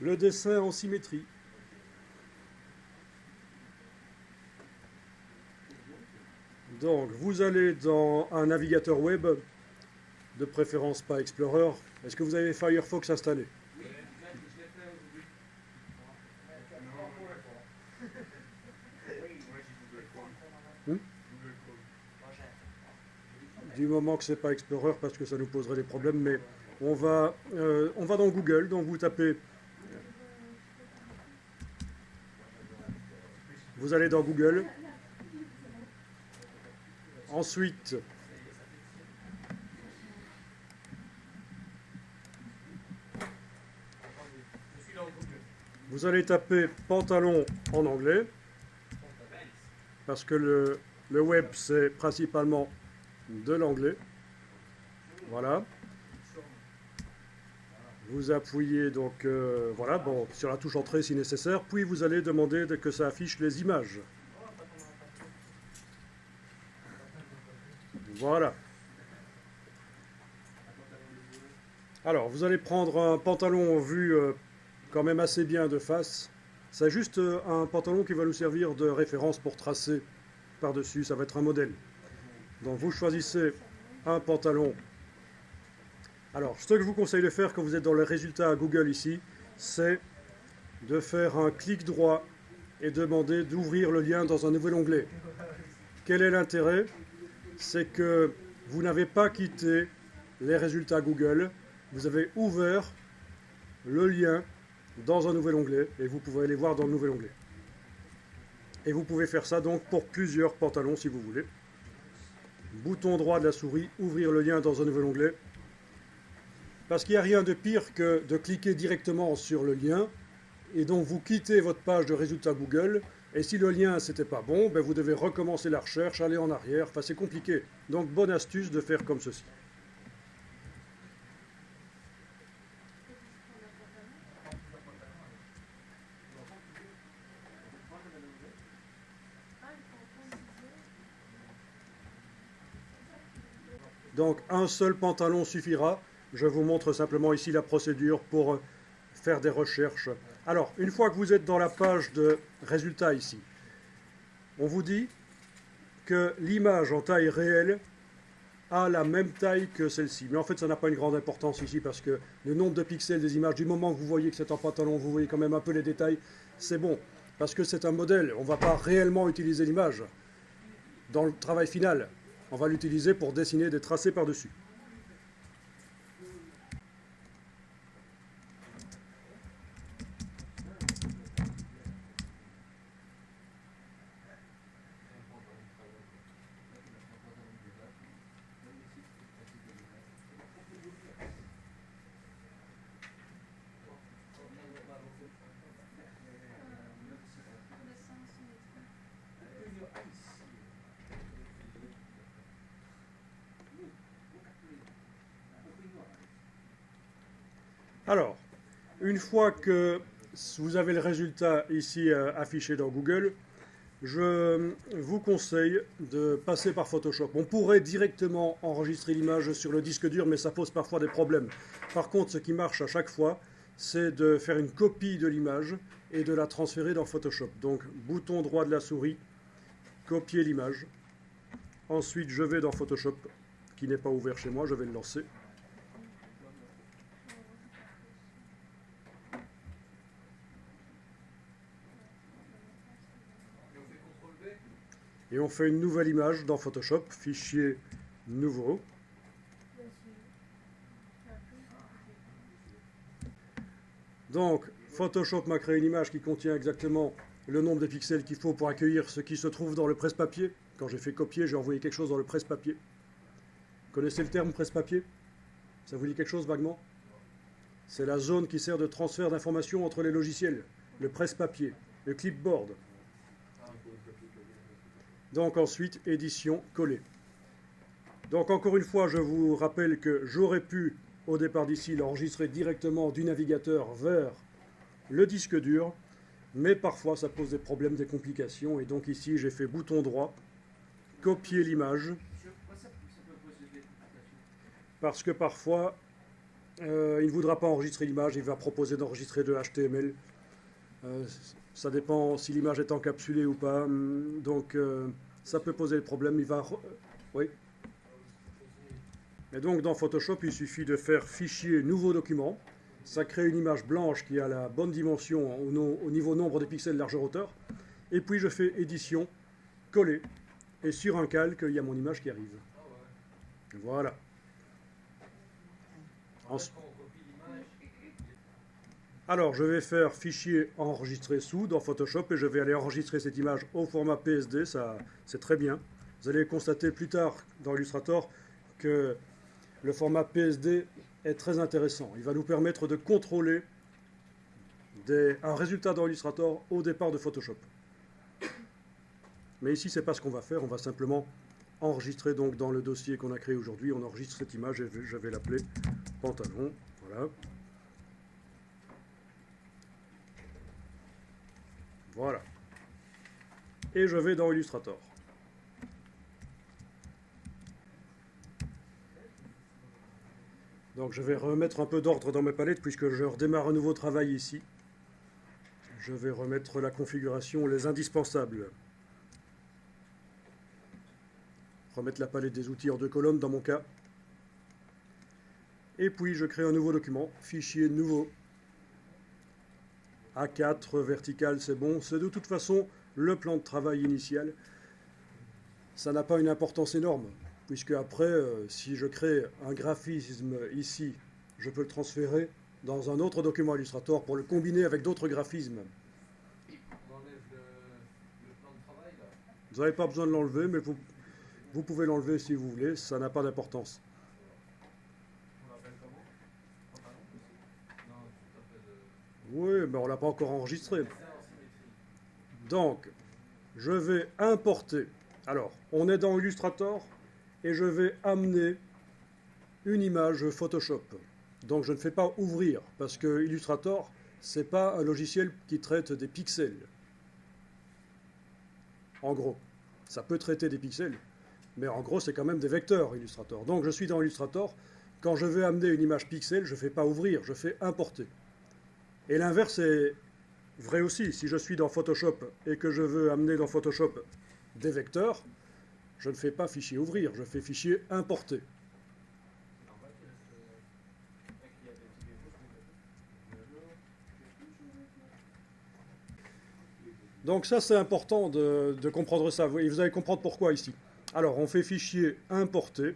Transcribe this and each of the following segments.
le dessin en symétrie. Donc, vous allez dans un navigateur web, de préférence pas Explorer. Est-ce que vous avez Firefox installé? Hmm? Du moment que c'est pas Explorer, parce que ça nous poserait des problèmes, mais on va dans Google, donc vous allez dans Google, ensuite vous allez taper pantalon en anglais, parce que le web c'est principalement de l'anglais. Voilà. Vous appuyez donc voilà, bon, sur la touche entrée si nécessaire, puis vous allez demander que ça affiche les images. Voilà. Alors, vous allez prendre un pantalon vu quand même assez bien de face. C'est juste un pantalon qui va nous servir de référence pour tracer par-dessus, ça va être un modèle. Donc vous choisissez un pantalon. Alors, ce que je vous conseille de faire quand vous êtes dans les résultats à Google ici, c'est de faire un clic droit et demander d'ouvrir le lien dans un nouvel onglet. Quel est l'intérêt? C'est que vous n'avez pas quitté les résultats Google, vous avez ouvert le lien dans un nouvel onglet et vous pouvez aller voir dans le nouvel onglet. Et vous pouvez faire ça donc pour plusieurs pantalons si vous voulez. Bouton droit de la souris, ouvrir le lien dans un nouvel onglet. Parce qu'il n'y a rien de pire que de cliquer directement sur le lien et donc vous quittez votre page de résultats Google et si le lien c'était pas bon, ben vous devez recommencer la recherche, aller en arrière, enfin c'est compliqué. Donc bonne astuce de faire comme ceci. Donc un seul pantalon suffira. Je vous montre simplement ici la procédure pour faire des recherches. Alors, une fois que vous êtes dans la page de résultats ici, on vous dit que l'image en taille réelle a la même taille que celle-ci. Mais en fait, ça n'a pas une grande importance ici parce que le nombre de pixels des images, du moment que vous voyez que c'est un pantalon, vous voyez quand même un peu les détails, c'est bon. Parce que c'est un modèle, on ne va pas réellement utiliser l'image dans le travail final. On va l'utiliser pour dessiner des tracés par-dessus. Alors, une fois que vous avez le résultat ici affiché dans Google, je vous conseille de passer par Photoshop. On pourrait directement enregistrer l'image sur le disque dur, mais ça pose parfois des problèmes. Par contre, ce qui marche à chaque fois, c'est de faire une copie de l'image et de la transférer dans Photoshop. Donc, bouton droit de la souris, copier l'image. Ensuite, je vais dans Photoshop, qui n'est pas ouvert chez moi, je vais le lancer. Et on fait une nouvelle image dans Photoshop, fichier nouveau. Donc, Photoshop m'a créé une image qui contient exactement le nombre de pixels qu'il faut pour accueillir ce qui se trouve dans le presse-papier. Quand j'ai fait copier, j'ai envoyé quelque chose dans le presse-papier. Vous connaissez le terme presse-papier? Ça vous dit quelque chose vaguement? C'est la zone qui sert de transfert d'informations entre les logiciels. Le presse-papier, le clipboard. Donc ensuite, édition, coller. Donc encore une fois, je vous rappelle que j'aurais pu, au départ d'ici, l'enregistrer directement du navigateur vers le disque dur, mais parfois ça pose des problèmes, des complications, et donc ici j'ai fait bouton droit, copier l'image, parce que parfois il ne voudra pas enregistrer l'image, il va proposer d'enregistrer de HTML. Euh, Ça dépend si l'image est encapsulée ou pas. Donc ça peut poser des problèmes. Oui. Et donc dans Photoshop, il suffit de faire fichier nouveau document. Ça crée une image blanche qui a la bonne dimension au niveau nombre de pixels largeur hauteur. Et puis je fais édition, coller. Et sur un calque, il y a mon image qui arrive. Voilà. Alors, je vais faire fichier enregistrer sous dans Photoshop et je vais aller enregistrer cette image au format PSD, ça c'est très bien. Vous allez constater plus tard dans Illustrator que le format PSD est très intéressant. Il va nous permettre de contrôler un résultat dans Illustrator au départ de Photoshop. Mais ici, c'est pas ce qu'on va faire, on va simplement enregistrer donc dans le dossier qu'on a créé aujourd'hui, on enregistre cette image et je vais l'appeler pantalon, voilà. Voilà. Et je vais dans Illustrator. Donc je vais remettre un peu d'ordre dans mes palettes puisque je redémarre un nouveau travail ici. Je vais remettre la configuration, les indispensables. Remettre la palette des outils en 2 colonnes dans mon cas. Et puis je crée un nouveau document, fichier nouveau. A4 vertical, c'est bon. C'est de toute façon le plan de travail initial. Ça n'a pas une importance énorme, puisque après, si je crée un graphisme ici, je peux le transférer dans un autre document Illustrator pour le combiner avec d'autres graphismes. On enlève le plan de travail là. Vous n'avez pas besoin de l'enlever, mais vous pouvez l'enlever si vous voulez, ça n'a pas d'importance. On l'appelle comment? Pantalon aussi? Non, tout à fait de... Oui, mais on ne l'a pas encore enregistré. C'est en symétrie. Donc, je vais importer. Alors, on est dans Illustrator et je vais amener une image Photoshop. Donc, je ne fais pas ouvrir parce que Illustrator, ce n'est pas un logiciel qui traite des pixels. En gros, ça peut traiter des pixels, mais en gros, c'est quand même des vecteurs Illustrator. Donc, je suis dans Illustrator. Quand je vais amener une image pixel, je ne fais pas ouvrir, je fais importer. Et l'inverse est vrai aussi. Si je suis dans Photoshop et que je veux amener dans Photoshop des vecteurs, je ne fais pas fichier ouvrir, je fais fichier importer. Donc ça, c'est important de comprendre ça. Et vous allez comprendre pourquoi ici. Alors, on fait fichier importer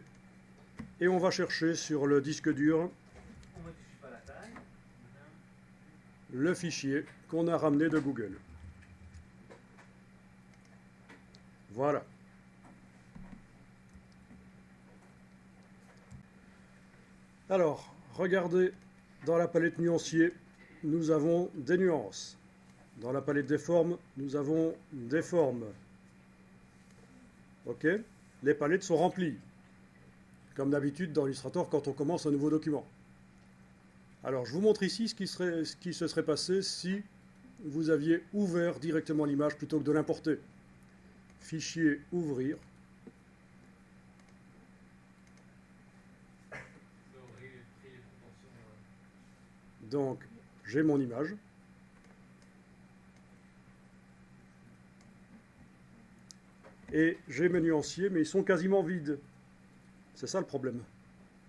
et on va chercher sur le disque dur le fichier qu'on a ramené de Google. Voilà. Alors, regardez, dans la palette nuancier, nous avons des nuances. Dans la palette des formes, nous avons des formes. OK? Les palettes sont remplies. Comme d'habitude dans Illustrator quand on commence un nouveau document. Alors, je vous montre ici ce qui se serait passé si vous aviez ouvert directement l'image plutôt que de l'importer. Fichier ouvrir. Donc, j'ai mon image. Et j'ai mes nuanciers, mais ils sont quasiment vides. C'est ça le problème.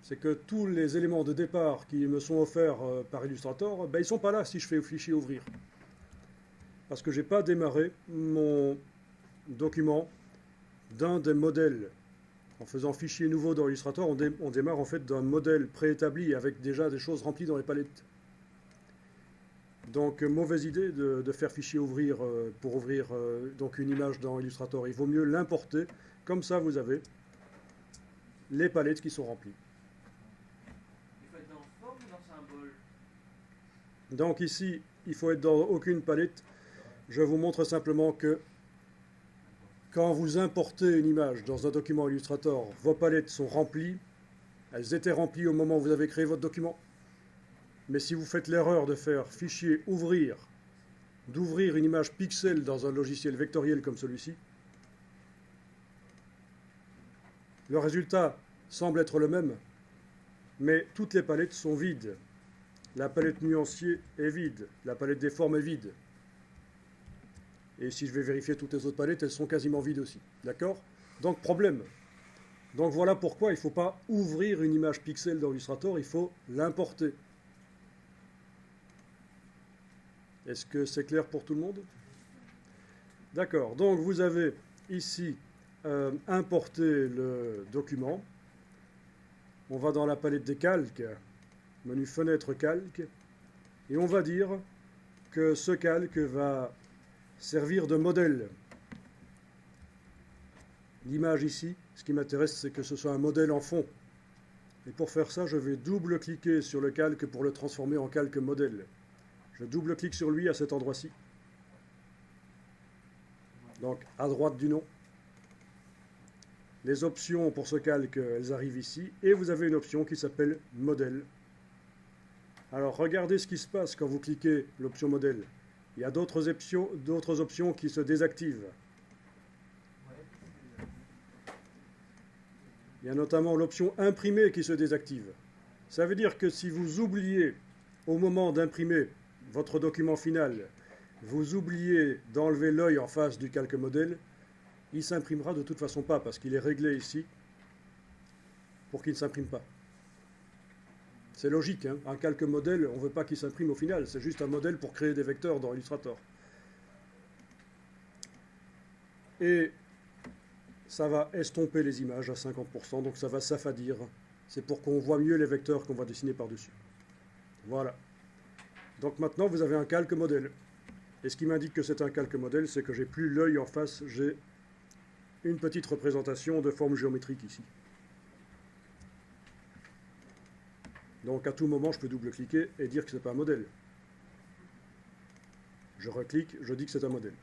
C'est que tous les éléments de départ qui me sont offerts par Illustrator, ben, ils ne sont pas là si je fais fichier ouvrir. Parce que je n'ai pas démarré mon document d'un des modèles. En faisant fichier nouveau dans Illustrator, on démarre en fait d'un modèle préétabli avec déjà des choses remplies dans les palettes. Donc, mauvaise idée de faire fichier ouvrir pour ouvrir donc une image dans Illustrator. Il vaut mieux l'importer. Comme ça, vous avez les palettes qui sont remplies. Il faut être dans forme ou dans symbole? Donc ici, il faut être dans aucune palette. Je vous montre simplement que quand vous importez une image dans un document Illustrator, vos palettes sont remplies. Elles étaient remplies au moment où vous avez créé votre document. Mais si vous faites l'erreur de faire fichier ouvrir, d'ouvrir une image pixel dans un logiciel vectoriel comme celui-ci, le résultat semble être le même, mais toutes les palettes sont vides. La palette nuancier est vide, la palette des formes est vide. Et si je vais vérifier toutes les autres palettes, elles sont quasiment vides aussi. D'accord? Donc problème. Donc voilà pourquoi il ne faut pas ouvrir une image pixel dans Illustrator, il faut l'importer. Est-ce que c'est clair pour tout le monde? D'accord, donc vous avez ici importé le document. On va dans la palette des calques, menu fenêtre calque, et on va dire que ce calque va servir de modèle. L'image ici, ce qui m'intéresse, c'est que ce soit un modèle en fond. Et pour faire ça, je vais double-cliquer sur le calque pour le transformer en calque modèle. Je double-clique sur lui à cet endroit-ci. Donc, à droite du nom. Les options pour ce calque, elles arrivent ici. Et vous avez une option qui s'appelle modèle. Alors, regardez ce qui se passe quand vous cliquez l'option modèle. Il y a d'autres options qui se désactivent. Il y a notamment l'option imprimer qui se désactive. Ça veut dire que si vous oubliez, au moment d'imprimer votre document final, vous oubliez d'enlever l'œil en face du calque modèle, il ne s'imprimera de toute façon pas, parce qu'il est réglé ici pour qu'il ne s'imprime pas. C'est logique, hein? Un calque modèle, on ne veut pas qu'il s'imprime au final, c'est juste un modèle pour créer des vecteurs dans Illustrator. Et ça va estomper les images à 50%, donc ça va s'affadir. C'est pour qu'on voit mieux les vecteurs qu'on va dessiner par-dessus. Voilà. Donc maintenant, vous avez un calque modèle. Et ce qui m'indique que c'est un calque modèle, c'est que j'ai plus l'œil en face, j'ai une petite représentation de forme géométrique ici. Donc à tout moment, je peux double-cliquer et dire que ce n'est pas un modèle. Je reclique, je dis que c'est un modèle.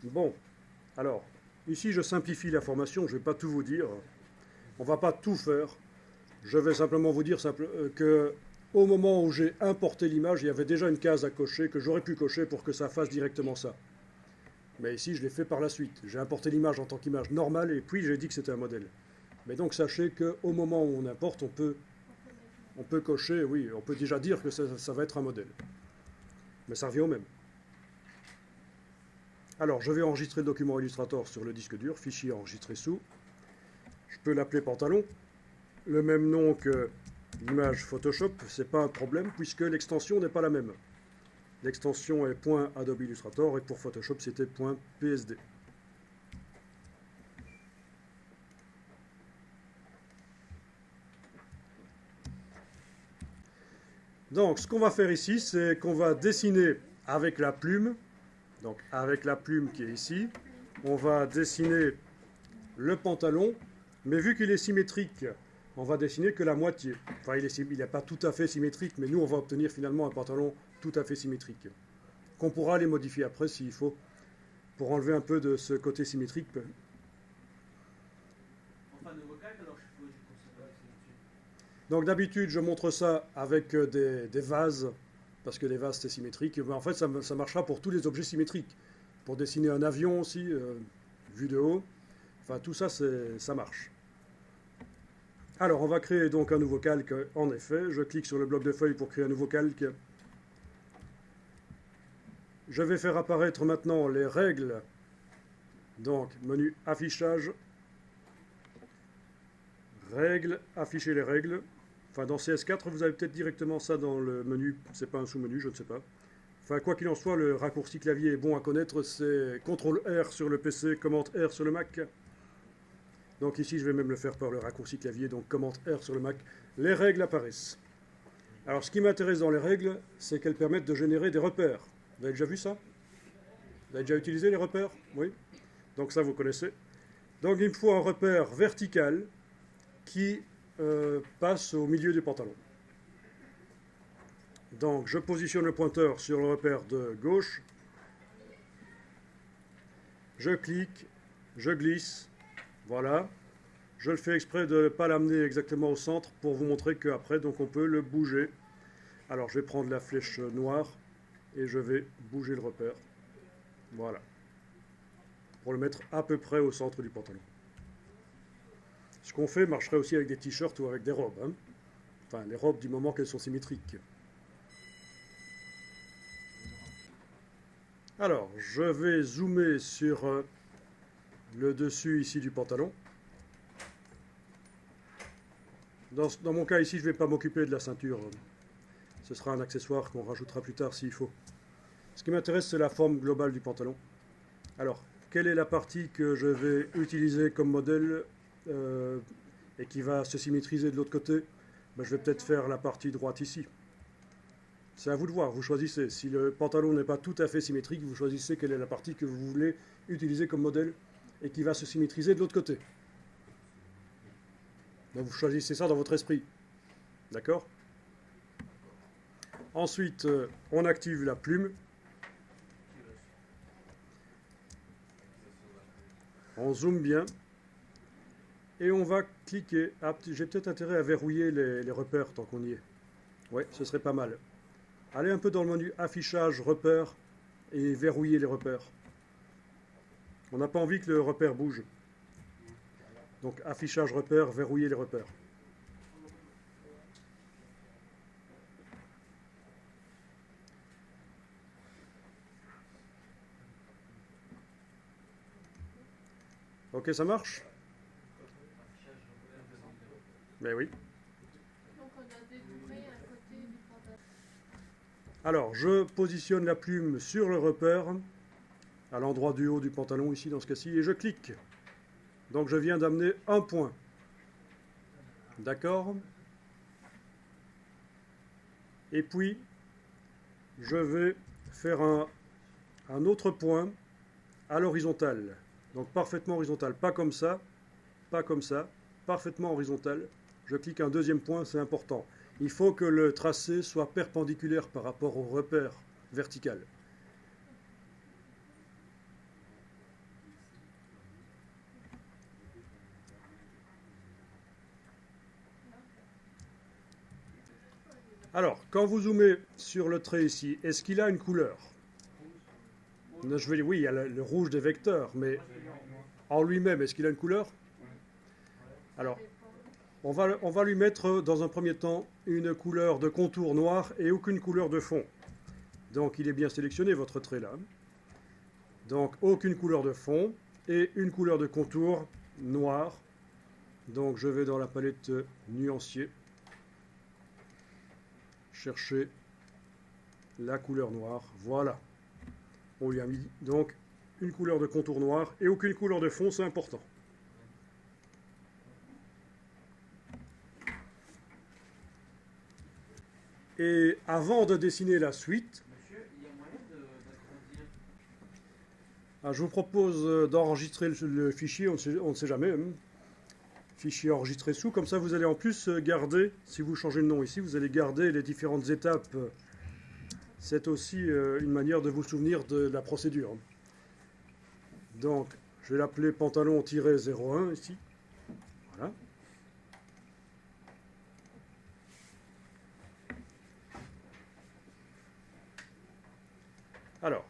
Bon, alors, ici je simplifie la formation, je ne vais pas tout vous dire. On ne va pas tout faire. Je vais simplement vous dire que au moment où j'ai importé l'image, il y avait déjà une case à cocher que j'aurais pu cocher pour que ça fasse directement ça. Mais ici, je l'ai fait par la suite. J'ai importé l'image en tant qu'image normale et puis j'ai dit que c'était un modèle. Mais donc sachez qu'au moment où on importe, on peut cocher, oui, on peut déjà dire que ça va être un modèle. Mais ça revient au même. Alors, je vais enregistrer le document Illustrator sur le disque dur, fichier enregistré sous. Je peux l'appeler pantalon. Le même nom que l'image Photoshop, ce n'est pas un problème puisque l'extension n'est pas la même. L'extension est .adobe Illustrator et pour Photoshop, c'était .psd. Donc, ce qu'on va faire ici, c'est qu'on va dessiner avec la plume. Donc, avec la plume qui est ici, on va dessiner le pantalon, mais vu qu'il est symétrique, on va dessiner que la moitié. Enfin, il n'est pas tout à fait symétrique, mais nous, on va obtenir finalement un pantalon tout à fait symétrique, qu'on pourra les modifier après s'il faut, pour enlever un peu de ce côté symétrique. Enfin, nouveau calque, alors je suppose que ça va être dessus. Donc d'habitude, je montre ça avec des vases, parce que les vases, c'est symétrique. Mais en fait, ça marchera pour tous les objets symétriques. Pour dessiner un avion aussi, vu de haut. Enfin, tout ça, ça marche. Alors, on va créer donc un nouveau calque, en effet. Je clique sur le bloc de feuilles pour créer un nouveau calque. Je vais faire apparaître maintenant les règles. Donc, menu affichage. Règles, afficher les règles. Enfin, dans CS4, vous avez peut-être directement ça dans le menu. C'est pas un sous-menu, je ne sais pas. Enfin, quoi qu'il en soit, le raccourci clavier est bon à connaître. C'est CTRL-R sur le PC, Command-R sur le Mac. Donc ici, je vais même le faire par le raccourci clavier, donc Command-R sur le Mac. Les règles apparaissent. Alors, ce qui m'intéresse dans les règles, c'est qu'elles permettent de générer des repères. Vous avez déjà vu ça? Vous avez déjà utilisé les repères? Oui. Donc ça, vous connaissez. Donc il me faut un repère vertical qui passe au milieu du pantalon. Donc je positionne le pointeur sur le repère de gauche. Je clique, je glisse. Voilà. Je le fais exprès de ne pas l'amener exactement au centre pour vous montrer qu'après, donc on peut le bouger. Alors je vais prendre la flèche noire et je vais bouger le repère. Voilà. Pour le mettre à peu près au centre du pantalon. Ce qu'on fait marcherait aussi avec des t-shirts ou avec des robes, hein. Enfin, les robes du moment qu'elles sont symétriques. Alors, je vais zoomer sur le dessus ici du pantalon. Dans mon cas ici, je ne vais pas m'occuper de la ceinture. Ce sera un accessoire qu'on rajoutera plus tard s'il faut. Ce qui m'intéresse, c'est la forme globale du pantalon. Alors, quelle est la partie que je vais utiliser comme modèle et qui va se symétriser de l'autre côté? Ben, je vais peut-être faire la partie droite ici. C'est à vous de voir, vous choisissez. Si le pantalon n'est pas tout à fait symétrique, vous choisissez quelle est la partie que vous voulez utiliser comme modèle et qui va se symétriser de l'autre côté. Donc vous choisissez ça dans votre esprit. D'accord? Ensuite, on active la plume. On zoome bien. Et on va cliquer. Ah, j'ai peut-être intérêt à verrouiller les repères tant qu'on y est. Oui, ce serait pas mal. Allez un peu dans le menu affichage, repères et verrouiller les repères. On n'a pas envie que le repère bouge. Donc affichage, repères, verrouiller les repères. Ok, ça marche? Ben oui. Donc on a découpé un côté du pantalon. Alors, je positionne la plume sur le repère, à l'endroit du haut du pantalon, ici dans ce cas-ci, et je clique. Donc je viens d'amener un point. D'accord? Et puis, je vais faire un autre point à l'horizontale. Donc parfaitement horizontal, pas comme ça, parfaitement horizontal. Je clique un deuxième point, c'est important. Il faut que le tracé soit perpendiculaire par rapport au repère vertical. Alors, quand vous zoomez sur le trait ici, est-ce qu'il a une couleur? Oui, il y a le rouge des vecteurs, mais en lui-même, est-ce qu'il a une couleur? Alors, on va lui mettre dans un premier temps une couleur de contour noir et aucune couleur de fond. Donc il est bien sélectionné votre trait là. Donc aucune couleur de fond et une couleur de contour noir. Donc je vais dans la palette nuancier chercher la couleur noire. Voilà. On lui a mis donc une couleur de contour noir et aucune couleur de fond, c'est important. Et avant de dessiner la suite, Monsieur, il y a moyen d'agrandir. je vous propose d'enregistrer le fichier, on ne sait jamais, hein. Fichier enregistré sous, comme ça vous allez en plus garder, si vous changez le nom ici, vous allez garder les différentes étapes. C'est aussi une manière de vous souvenir de la procédure. Donc, je vais l'appeler pantalon-01 ici. Voilà. Alors,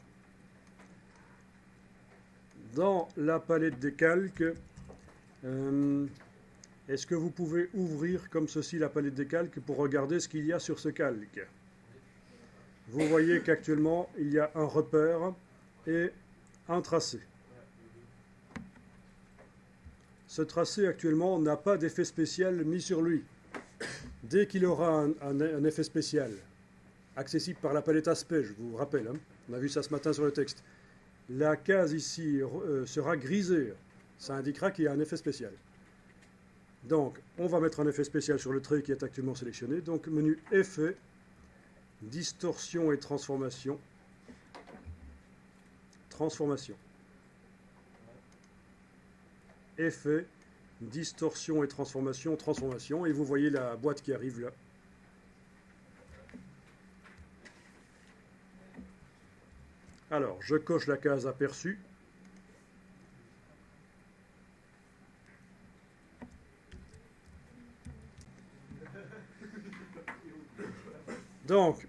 dans la palette des calques, est-ce que vous pouvez ouvrir comme ceci la palette des calques pour regarder ce qu'il y a sur ce calque? Vous voyez qu'actuellement, il y a un repère et un tracé. Ce tracé actuellement n'a pas d'effet spécial mis sur lui. Dès qu'il aura un effet spécial, accessible par la palette aspect, je vous rappelle, hein, on a vu ça ce matin sur le texte, la case ici sera grisée, ça indiquera qu'il y a un effet spécial. Donc, on va mettre un effet spécial sur le trait qui est actuellement sélectionné. Donc, menu Effet, Distorsion et Transformation. Transformation. Effet, Distorsion et Transformation. Transformation. Et vous voyez la boîte qui arrive là. Alors, je coche la case aperçu. Donc,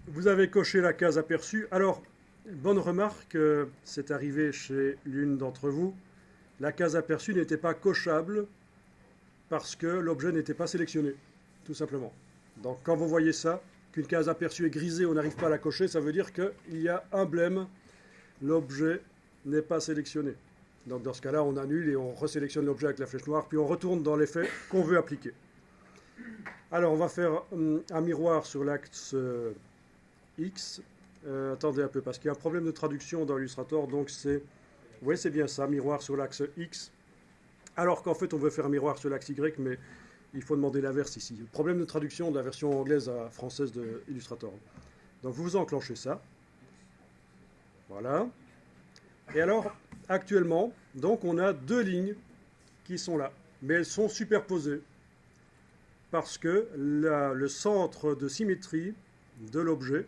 vous avez coché la case aperçu. Alors, bonne remarque, c'est arrivé chez l'une d'entre vous. La case aperçue n'était pas cochable parce que l'objet n'était pas sélectionné, tout simplement. Donc quand vous voyez ça, qu'une case aperçue est grisée, on n'arrive pas à la cocher, ça veut dire qu'il y a un blême, l'objet n'est pas sélectionné. Donc dans ce cas-là, on annule et on resélectionne l'objet avec la flèche noire, puis on retourne dans l'effet qu'on veut appliquer. Alors on va faire un miroir sur l'axe X. Attendez un peu, parce qu'il y a un problème de traduction dans Illustrator, donc c'est... Oui, c'est bien ça, miroir sur l'axe X. Alors qu'en fait, on veut faire un miroir sur l'axe Y, mais il faut demander l'inverse ici. Le problème de traduction de la version anglaise à française de Illustrator. Donc vous enclenchez ça. Voilà. Et alors, actuellement, donc on a deux lignes qui sont là, mais elles sont superposées parce que le centre de symétrie de l'objet,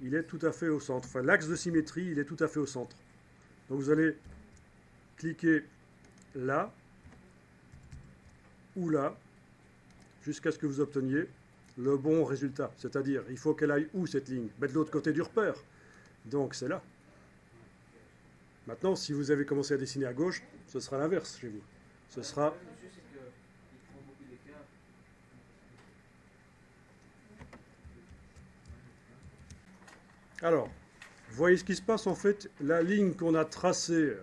il est tout à fait au centre. Enfin, l'axe de symétrie, il est tout à fait au centre. Donc vous allez cliquer là ou là, jusqu'à ce que vous obteniez le bon résultat. C'est-à-dire, il faut qu'elle aille où cette ligne? Ben, de l'autre côté du repère. Donc c'est là. Maintenant, si vous avez commencé à dessiner à gauche, ce sera l'inverse chez vous. Ce sera... Monsieur, c'est qu'il prend beaucoup d'écart. Alors, vous voyez ce qui se passe en fait, la ligne qu'on a tracée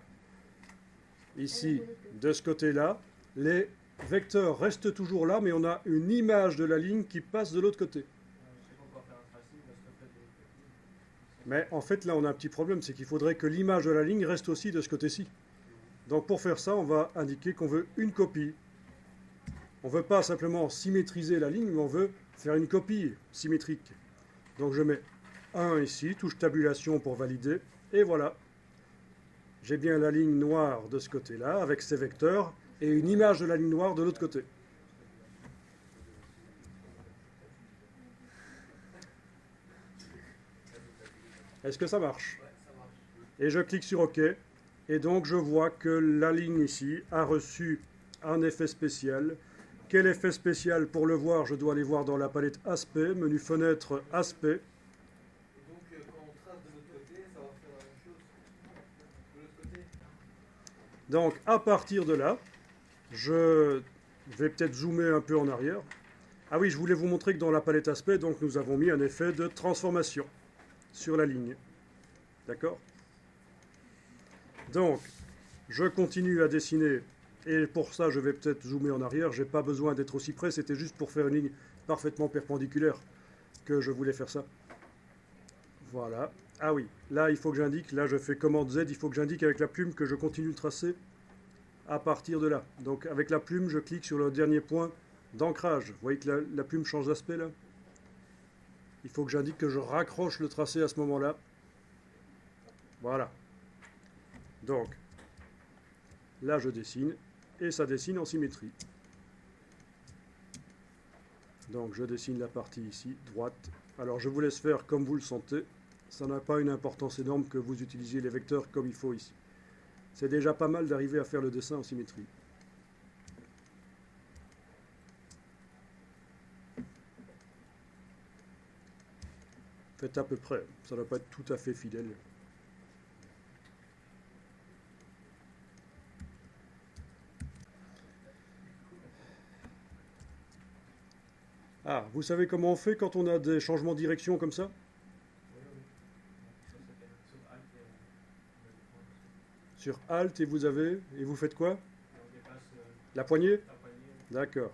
ici, de ce côté-là, les vecteurs restent toujours là, mais on a une image de la ligne qui passe de l'autre côté. Je sais pas encore faire un tracé, parce qu'en fait, de l'autre côté. Mais en fait, là, on a un petit problème, c'est qu'il faudrait que l'image de la ligne reste aussi de ce côté-ci. Donc pour faire ça, on va indiquer qu'on veut une copie. On ne veut pas simplement symétriser la ligne, mais on veut faire une copie symétrique. Donc je mets 1 ici, touche tabulation pour valider, et voilà. J'ai bien la ligne noire de ce côté-là, avec ses vecteurs, et une image de la ligne noire de l'autre côté. Est-ce que ça marche? Ouais, ça marche. Et je clique sur OK, et donc je vois que la ligne ici a reçu un effet spécial. Quel effet spécial? Pour le voir, je dois aller voir dans la palette Aspect, menu Fenêtre, Aspect. Et donc, quand on trace de l'autre côté, ça va faire la même chose. De l'autre côté. Donc à partir de là, je vais peut-être zoomer un peu en arrière. Ah oui, je voulais vous montrer que dans la palette Aspect, donc nous avons mis un effet de transformation sur la ligne. D'accord? Donc, je continue à dessiner, et pour ça, je vais peut-être zoomer en arrière. Je n'ai pas besoin d'être aussi près, c'était juste pour faire une ligne parfaitement perpendiculaire que je voulais faire ça. Voilà. Ah oui, là, il faut que j'indique, là, je fais commande Z, il faut que j'indique avec la plume que je continue le tracé à partir de là. Donc, avec la plume, je clique sur le dernier point d'ancrage. Vous voyez que la plume change d'aspect, là? Il faut que j'indique que je raccroche le tracé à ce moment-là. Voilà. Donc, là je dessine, et ça dessine en symétrie. Donc je dessine la partie ici, droite. Alors je vous laisse faire comme vous le sentez. Ça n'a pas une importance énorme que vous utilisiez les vecteurs comme il faut ici. C'est déjà pas mal d'arriver à faire le dessin en symétrie. Faites à peu près, ça ne doit pas être tout à fait fidèle. Ah, vous savez comment on fait quand on a des changements de direction comme ça? Oui, oui. Ça s'appelle sur Alt et on met des points dessus. Sur Alt et vous avez, et vous faites quoi? Et on dépasse La poignée? la poignée. D'accord.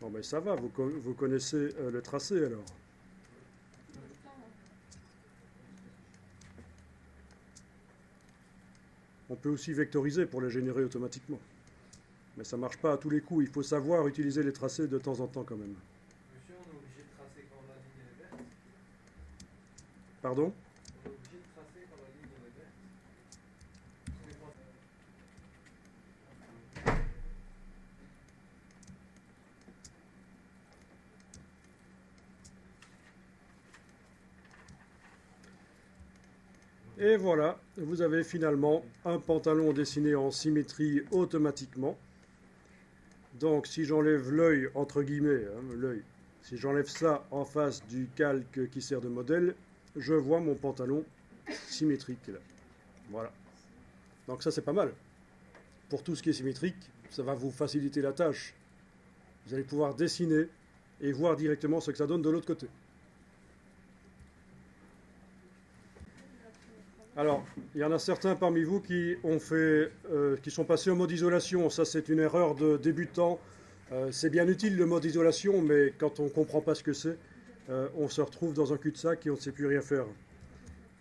Bon ben ça va, vous connaissez le tracé alors. On peut aussi vectoriser pour les générer automatiquement. Mais ça ne marche pas à tous les coups, il faut savoir utiliser les tracés de temps en temps quand même. Monsieur, on est obligé de tracer quand la ligne est verte. Pardon? On est obligé de tracer quand la ligne est verte. Parce que quand- Et voilà, vous avez finalement un pantalon dessiné en symétrie automatiquement. Donc si j'enlève l'œil, entre guillemets, l'œil, si j'enlève ça en face du calque qui sert de modèle, je vois mon pantalon symétrique. Là. Voilà. Donc ça, c'est pas mal. Pour tout ce qui est symétrique, ça va vous faciliter la tâche. Vous allez pouvoir dessiner et voir directement ce que ça donne de l'autre côté. Alors, il y en a certains parmi vous qui sont passés en mode isolation. Ça, c'est une erreur de débutant. C'est bien utile le mode isolation, mais quand on ne comprend pas ce que c'est, on se retrouve dans un cul-de-sac et on ne sait plus rien faire.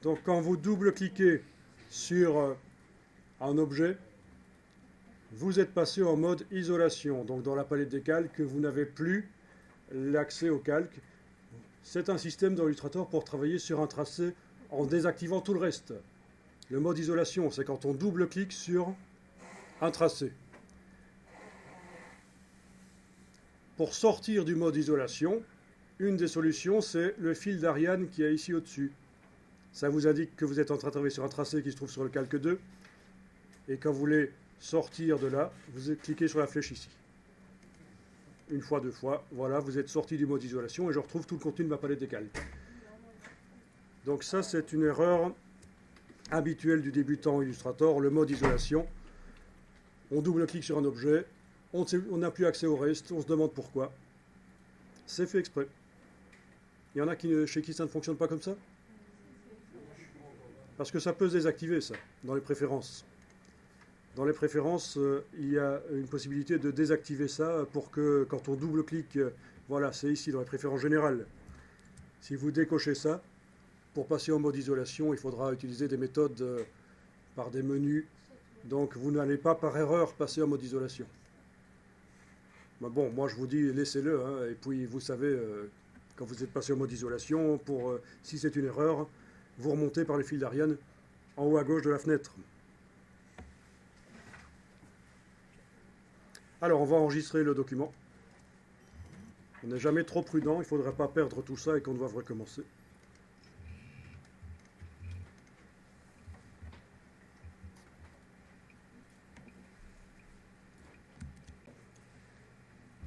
Donc, quand vous double-cliquez sur un objet, vous êtes passé en mode isolation. Donc, dans la palette des calques, vous n'avez plus l'accès au calque. C'est un système dans Illustrator pour travailler sur un tracé en désactivant tout le reste. Le mode isolation, c'est quand on double-clique sur un tracé. Pour sortir du mode isolation, une des solutions, c'est le fil d'Ariane qui est ici au-dessus. Ça vous indique que vous êtes en train de travailler sur un tracé qui se trouve sur le calque 2. Et quand vous voulez sortir de là, vous cliquez sur la flèche ici. Une fois, deux fois, voilà, vous êtes sorti du mode isolation et je retrouve tout le contenu de ma palette des calques. Donc ça, c'est une erreur habituelle du débutant Illustrator, le mode isolation. On double-clique sur un objet, on n'a plus accès au reste, on se demande pourquoi. C'est fait exprès. Il y en a chez qui ça ne fonctionne pas comme ça? Parce que ça peut se désactiver, ça, dans les préférences. Dans les préférences, il y a une possibilité de désactiver ça pour que, quand on double-clique, voilà, c'est ici, dans les préférences générales. Si vous décochez ça, pour passer en mode isolation, il faudra utiliser des méthodes par des menus. Donc, vous n'allez pas, par erreur, passer en mode isolation. Mais bon, moi, je vous dis, laissez-le. Hein, et puis, vous savez, quand vous êtes passé en mode isolation, si c'est une erreur, vous remontez par les fils d'Ariane en haut à gauche de la fenêtre. Alors, on va enregistrer le document. On n'est jamais trop prudent, il ne faudrait pas perdre tout ça et qu'on doive recommencer.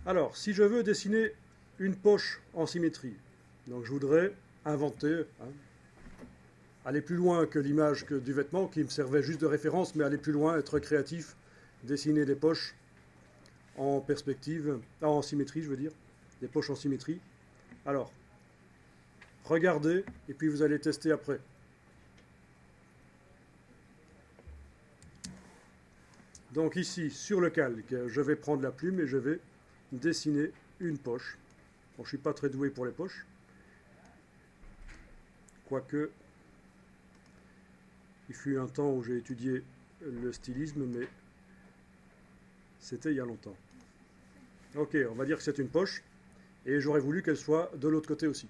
Alors, si je veux dessiner une poche en symétrie, donc je voudrais inventer, aller plus loin que l'image du vêtement qui me servait juste de référence, mais aller plus loin, être créatif, dessiner des poches en perspective, en symétrie, je veux dire, des poches en symétrie. Alors, regardez, et puis vous allez tester après. Donc ici, sur le calque, je vais prendre la plume et je vais dessiner une poche. Bon, je ne suis pas très doué pour les poches, quoique il fut un temps où j'ai étudié le stylisme, mais c'était il y a longtemps. Ok, on va dire que c'est une poche, et j'aurais voulu qu'elle soit de l'autre côté aussi.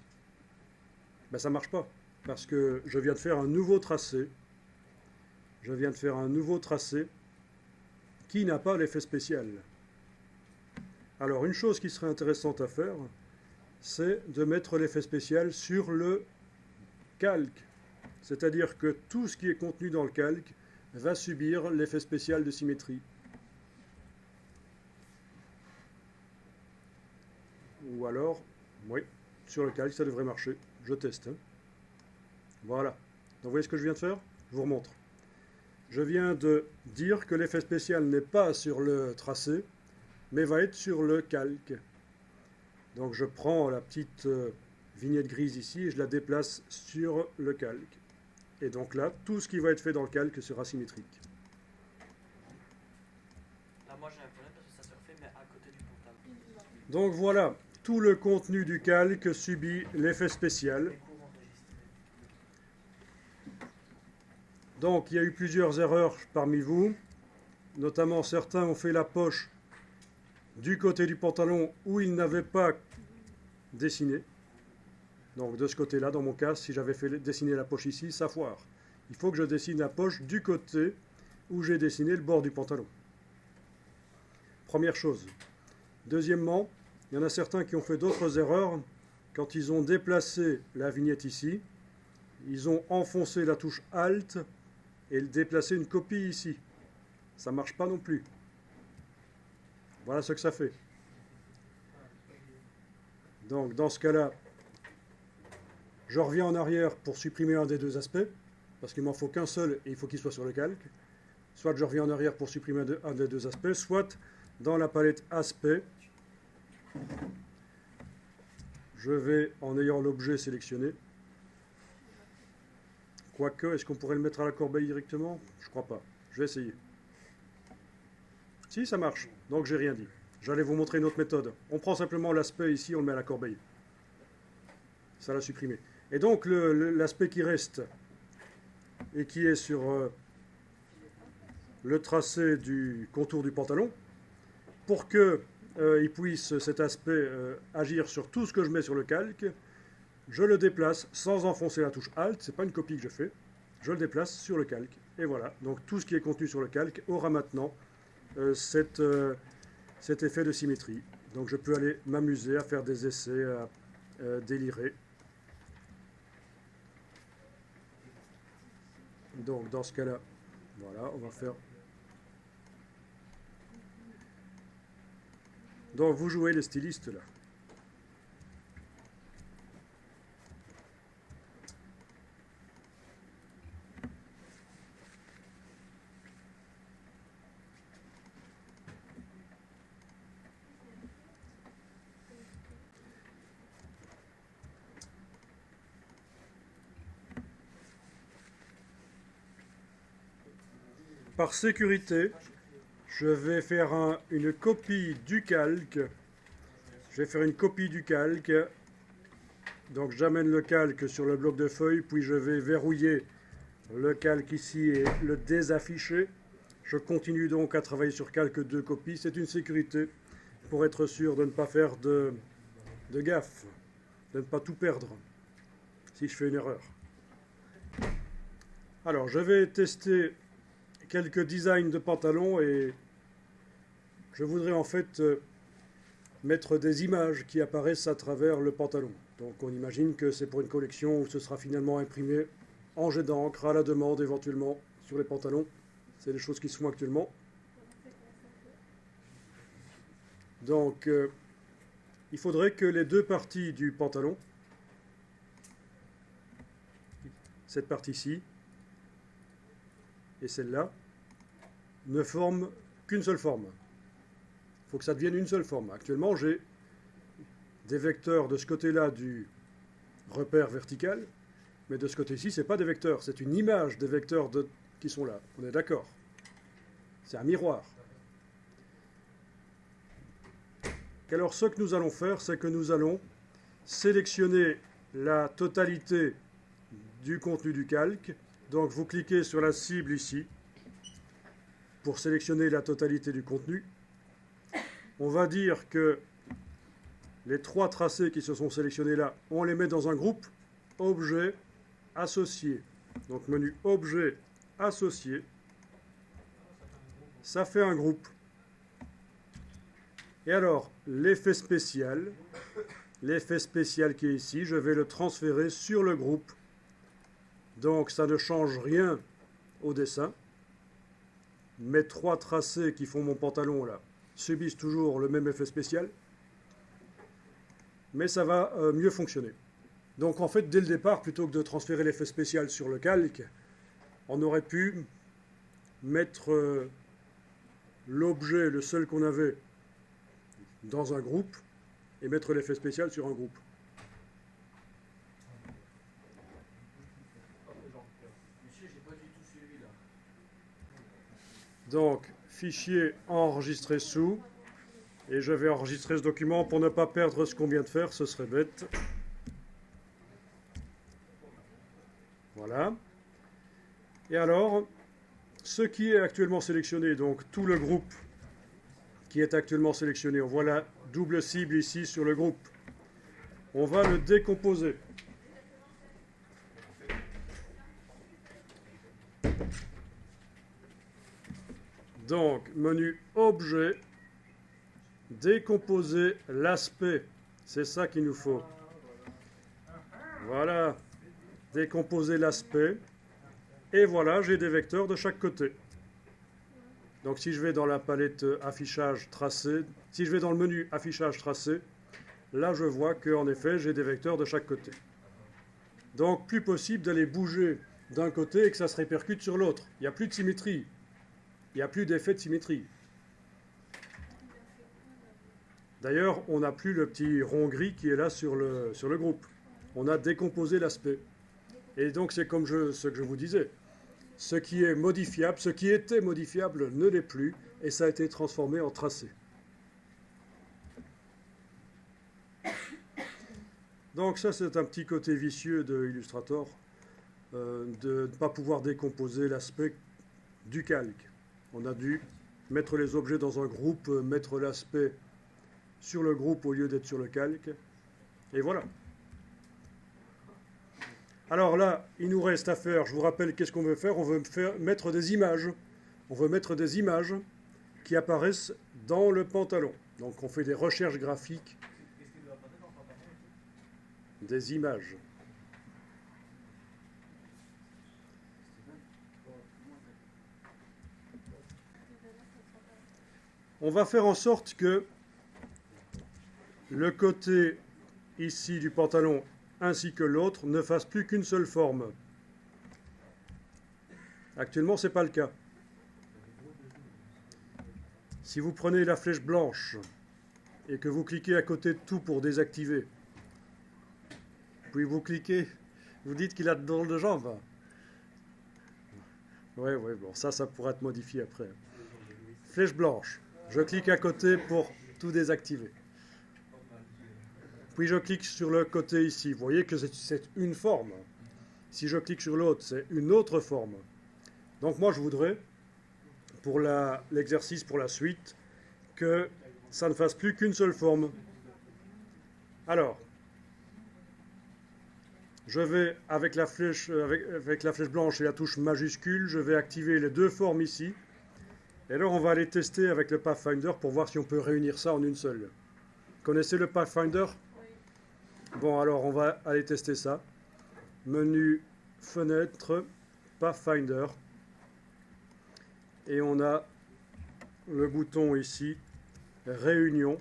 Ben ça ne marche pas, parce que je viens de faire un nouveau tracé. Je viens de faire un nouveau tracé qui n'a pas l'effet spécial. Alors, une chose qui serait intéressante à faire, c'est de mettre l'effet spécial sur le calque. C'est-à-dire que tout ce qui est contenu dans le calque va subir l'effet spécial de symétrie. Ou alors, oui, sur le calque, ça devrait marcher. Je teste. Hein. Voilà. Donc, vous voyez ce que je viens de faire? Je vous remontre. Je viens de dire que l'effet spécial n'est pas sur le tracé, mais va être sur le calque. Donc je prends la petite vignette grise ici et je la déplace sur le calque. Et donc là, tout ce qui va être fait dans le calque sera symétrique. Là, moi j'ai un problème parce que ça se refait, mais à côté du pantalon. Donc voilà, tout le contenu du calque subit l'effet spécial. Les cours enregistrés. Donc il y a eu plusieurs erreurs parmi vous. Notamment certains ont fait la poche du côté du pantalon où ils n'avaient pas dessiné. Donc de ce côté-là, dans mon cas, si j'avais fait dessiner la poche ici, ça foire. Il faut que je dessine la poche du côté où j'ai dessiné le bord du pantalon. Première chose. Deuxièmement, il y en a certains qui ont fait d'autres erreurs. Quand ils ont déplacé la vignette ici, ils ont enfoncé la touche Alt et déplacé une copie ici. Ça ne marche pas non plus. Voilà ce que ça fait. Donc, dans ce cas-là, je reviens en arrière pour supprimer un des deux aspects. parce qu'il m'en faut qu'un seul et il faut qu'il soit sur le calque. Soit je reviens en arrière pour supprimer un des deux aspects, soit dans la palette aspect, je vais, en ayant l'objet sélectionné, quoique, est-ce qu'on pourrait le mettre à la corbeille directement? Je crois pas. Je vais essayer. Si, ça marche. Donc j'ai rien dit. J'allais vous montrer une autre méthode. On prend simplement l'aspect ici, on le met à la corbeille. Ça l'a supprimé. Et donc l'aspect qui reste et qui est sur le tracé du contour du pantalon, pour que il puisse cet aspect agir sur tout ce que je mets sur le calque, je le déplace sans enfoncer la touche Alt, c'est pas une copie que je fais, je le déplace sur le calque. Et voilà, donc tout ce qui est contenu sur le calque aura maintenant cet effet de symétrie. Donc je peux aller m'amuser à faire des essais, à délirer. Donc dans ce cas-là, voilà, on va faire... Donc vous jouez les stylistes là. Par sécurité, je vais faire une copie du calque. Je vais faire une copie du calque. Donc j'amène le calque sur le bloc de feuilles, puis je vais verrouiller le calque ici et le désafficher. Je continue donc à travailler sur calque 2 copies. C'est une sécurité pour être sûr de ne pas faire de gaffe, de ne pas tout perdre si je fais une erreur. Alors je vais tester quelques designs de pantalons et je voudrais en fait mettre des images qui apparaissent à travers le pantalon. Donc on imagine que c'est pour une collection où ce sera finalement imprimé en jet d'encre à la demande éventuellement sur les pantalons. C'est des choses qui se font actuellement. Donc il faudrait que les deux parties du pantalon, cette partie-ci et celle-là, ne forment qu'une seule forme. Il faut que ça devienne une seule forme. Actuellement, j'ai des vecteurs de ce côté-là du repère vertical, mais de ce côté-ci, ce n'est pas des vecteurs, c'est une image des vecteurs qui sont là. On est d'accord? C'est un miroir. Alors, ce que nous allons faire, c'est que nous allons sélectionner la totalité du contenu du calque. Donc, vous cliquez sur la cible ici pour sélectionner la totalité du contenu. On va dire que les 3 tracés qui se sont sélectionnés là, on les met dans un groupe, objet, associé. Donc menu objet, associé, ça fait un groupe. Et alors, l'effet spécial qui est ici, je vais le transférer sur le groupe. Donc ça ne change rien au dessin. Mes 3 tracés qui font mon pantalon là subissent toujours le même effet spécial, mais ça va mieux fonctionner. Donc en fait, dès le départ, plutôt que de transférer l'effet spécial sur le calque, on aurait pu mettre l'objet, le seul qu'on avait, dans un groupe, et mettre l'effet spécial sur un groupe. Donc, fichier enregistré sous, et je vais enregistrer ce document pour ne pas perdre ce qu'on vient de faire, ce serait bête. Voilà. Et alors, ce qui est actuellement sélectionné, donc tout le groupe qui est actuellement sélectionné, on voit la double cible ici sur le groupe. On va le décomposer. Donc, menu objet, décomposer l'aspect. C'est ça qu'il nous faut. Voilà. Décomposer l'aspect. Et voilà, j'ai des vecteurs de chaque côté. Donc, si je vais dans la palette affichage tracé, si je vais dans le menu affichage tracé, là, je vois qu'en effet, j'ai des vecteurs de chaque côté. Donc, plus possible d'aller bouger d'un côté et que ça se répercute sur l'autre. Il n'y a plus de symétrie. Il n'y a plus d'effet de symétrie. D'ailleurs, on n'a plus le petit rond gris qui est là sur le groupe. On a décomposé l'aspect. Et donc c'est comme ce que je vous disais. Ce qui est modifiable, ce qui était modifiable ne l'est plus, et ça a été transformé en tracé. Donc ça, c'est un petit côté vicieux de Illustrator, de ne pas pouvoir décomposer l'aspect du calque. On a dû mettre les objets dans un groupe, mettre l'aspect sur le groupe au lieu d'être sur le calque, et voilà. Alors là, il nous reste à faire, je vous rappelle, qu'est-ce qu'on veut faire? On veut mettre des images. On veut mettre des images qui apparaissent dans le pantalon. Donc on fait des recherches graphiques. Qu'est-ce qu'il doit apparaître dans le pantalon? Des images. On va faire en sorte que le côté ici du pantalon ainsi que l'autre ne fassent plus qu'une seule forme. Actuellement, ce n'est pas le cas. Si vous prenez la flèche blanche et que vous cliquez à côté de tout pour désactiver, puis vous cliquez, vous dites qu'il a de drôles de jambes. Oui, bon, ça pourra être modifié après. Flèche blanche, je clique à côté pour tout désactiver. Puis je clique sur le côté ici. Vous voyez que c'est une forme. Si je clique sur l'autre, c'est une autre forme. Donc moi, je voudrais, pour l'exercice, pour la suite, que ça ne fasse plus qu'une seule forme. Alors, je vais, avec la flèche blanche et la touche majuscule, je vais activer les deux formes ici. Et alors, on va aller tester avec le Pathfinder pour voir si on peut réunir ça en une seule. Connaissez le Pathfinder ? Bon, alors on va aller tester ça. Menu, fenêtre, Pathfinder. Et on a le bouton ici, réunion.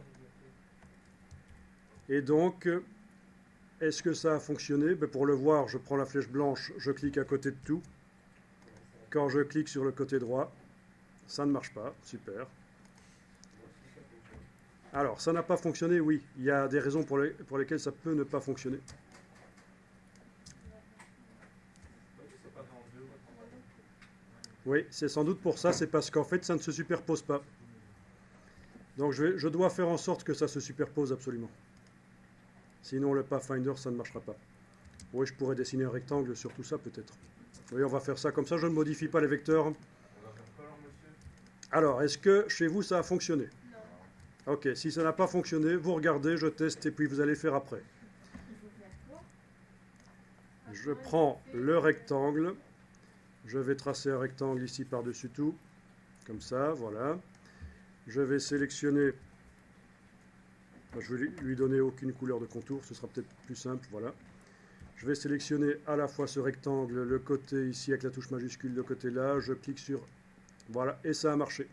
Et donc, est-ce que ça a fonctionné? Ben, pour le voir, je prends la flèche blanche, je clique à côté de tout. Quand je clique sur le côté droit, ça ne marche pas. Super. Alors, ça n'a pas fonctionné, oui. Il y a des raisons pour lesquelles ça peut ne pas fonctionner. Oui, c'est sans doute pour ça, c'est parce qu'en fait, ça ne se superpose pas. Donc, je dois faire en sorte que ça se superpose absolument. Sinon, le Pathfinder, ça ne marchera pas. Oui, je pourrais dessiner un rectangle sur tout ça, peut-être. Oui, on va faire ça comme ça, je ne modifie pas les vecteurs. Alors, est-ce que chez vous, ça a fonctionné? Ok, si ça n'a pas fonctionné, vous regardez, je teste et puis vous allez faire après. Je prends le rectangle, je vais tracer un rectangle ici par-dessus tout, comme ça, voilà. Je vais sélectionner, je vais lui donner aucune couleur de contour, ce sera peut-être plus simple, voilà. Je vais sélectionner à la fois ce rectangle, le côté ici avec la touche majuscule, le côté là, je clique sur, voilà, et ça a marché.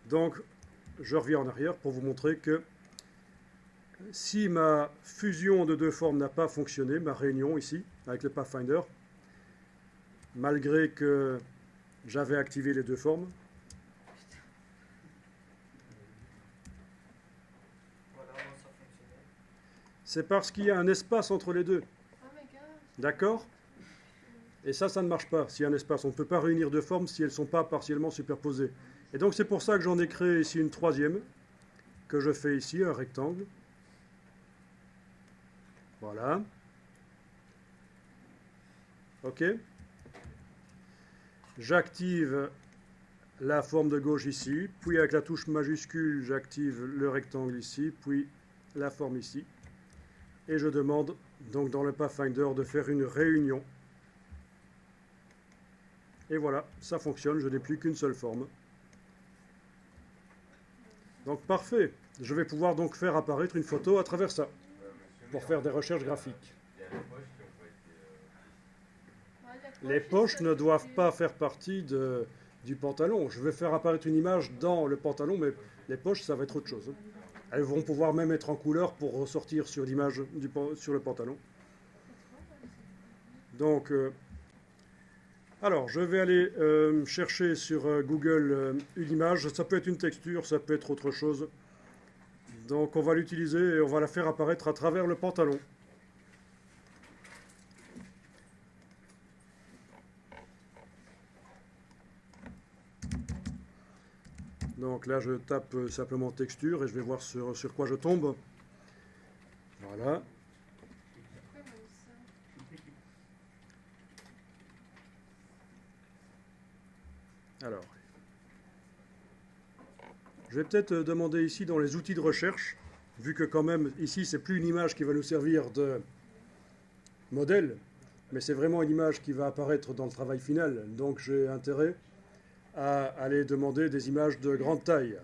Donc, je reviens en arrière pour vous montrer que si ma fusion de deux formes n'a pas fonctionné, ma réunion ici, avec le Pathfinder, malgré que j'avais activé les deux formes, c'est parce qu'il y a un espace entre les deux. D'accord? Et ça ne marche pas s'il y a un espace. On ne peut pas réunir deux formes si elles ne sont pas partiellement superposées. Et donc c'est pour ça que j'en ai créé ici une troisième, que je fais ici, un rectangle. Voilà. OK. J'active la forme de gauche ici, puis avec la touche majuscule, j'active le rectangle ici, puis la forme ici. Et je demande donc dans le Pathfinder de faire une réunion. Et voilà, ça fonctionne, je n'ai plus qu'une seule forme. Donc parfait, je vais pouvoir donc faire apparaître une photo à travers ça, pour faire des recherches graphiques. Les poches ne doivent pas faire partie du pantalon. Je vais faire apparaître une image dans le pantalon, mais les poches, ça va être autre chose. Elles vont pouvoir même être en couleur pour ressortir sur l'image sur le pantalon. Donc, Alors, je vais aller chercher sur Google une image. Ça peut être une texture, ça peut être autre chose. Donc, on va l'utiliser et on va la faire apparaître à travers le pantalon. Donc là, je tape simplement texture et je vais voir sur quoi je tombe. Voilà. Comment ça? Alors, je vais peut-être demander ici dans les outils de recherche, vu que quand même ici c'est plus une image qui va nous servir de modèle, mais c'est vraiment une image qui va apparaître dans le travail final. Donc j'ai intérêt à aller demander des images de grande taille.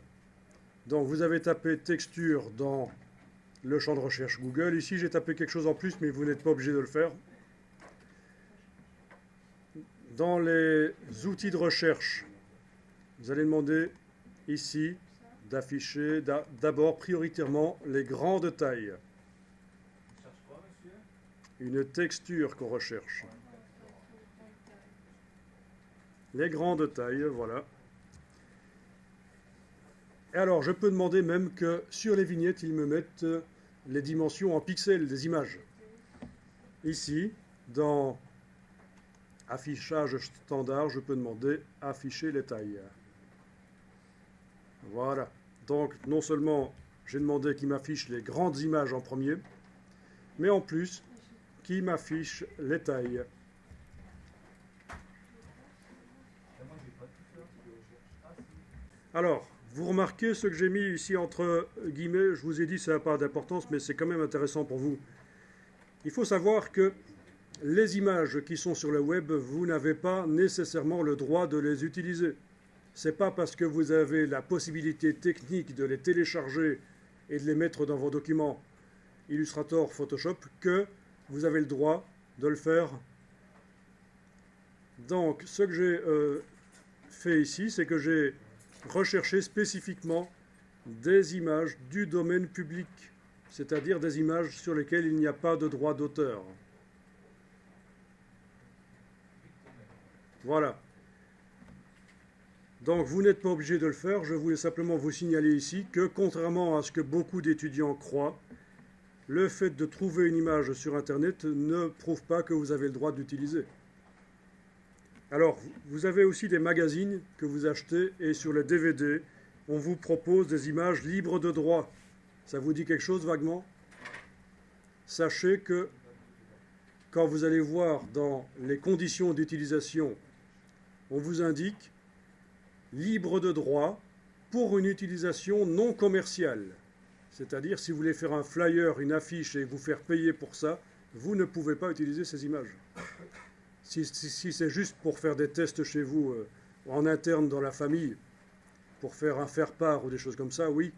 Donc vous avez tapé texture dans le champ de recherche Google. Ici j'ai tapé quelque chose en plus, mais vous n'êtes pas obligé de le faire. Dans les outils de recherche, vous allez demander ici d'afficher d'abord prioritairement les grandes tailles. On cherche quoi, monsieur? Une texture qu'on recherche. Les grandes tailles, voilà. Et alors, je peux demander même que sur les vignettes, ils me mettent les dimensions en pixels des images. Ici, dans affichage standard, je peux demander afficher les tailles. Voilà. Donc, non seulement j'ai demandé qu'il m'affiche les grandes images en premier, mais en plus, qu'il m'affiche les tailles. Et moi, j'ai pas tout ça. Ah, si. Alors, vous remarquez ce que j'ai mis ici entre guillemets, je vous ai dit ça n'a pas d'importance, mais c'est quand même intéressant pour vous. Il faut savoir que les images qui sont sur le web, vous n'avez pas nécessairement le droit de les utiliser. C'est pas parce que vous avez la possibilité technique de les télécharger et de les mettre dans vos documents Illustrator, Photoshop que vous avez le droit de le faire. Donc, ce que j'ai fait ici, c'est que j'ai recherché spécifiquement des images du domaine public, c'est-à-dire des images sur lesquelles il n'y a pas de droit d'auteur. Voilà. Donc vous n'êtes pas obligé de le faire, je voulais simplement vous signaler ici que contrairement à ce que beaucoup d'étudiants croient, le fait de trouver une image sur Internet ne prouve pas que vous avez le droit d'utiliser. Alors, vous avez aussi des magazines que vous achetez et sur les DVD, on vous propose des images libres de droit. Ça vous dit quelque chose vaguement? Sachez que quand vous allez voir dans les conditions d'utilisation, on vous indique libre de droit pour une utilisation non commerciale. C'est-à-dire, si vous voulez faire un flyer, une affiche et vous faire payer pour ça, vous ne pouvez pas utiliser ces images. Si c'est juste pour faire des tests chez vous, en interne dans la famille, pour faire un faire-part ou des choses comme ça, oui,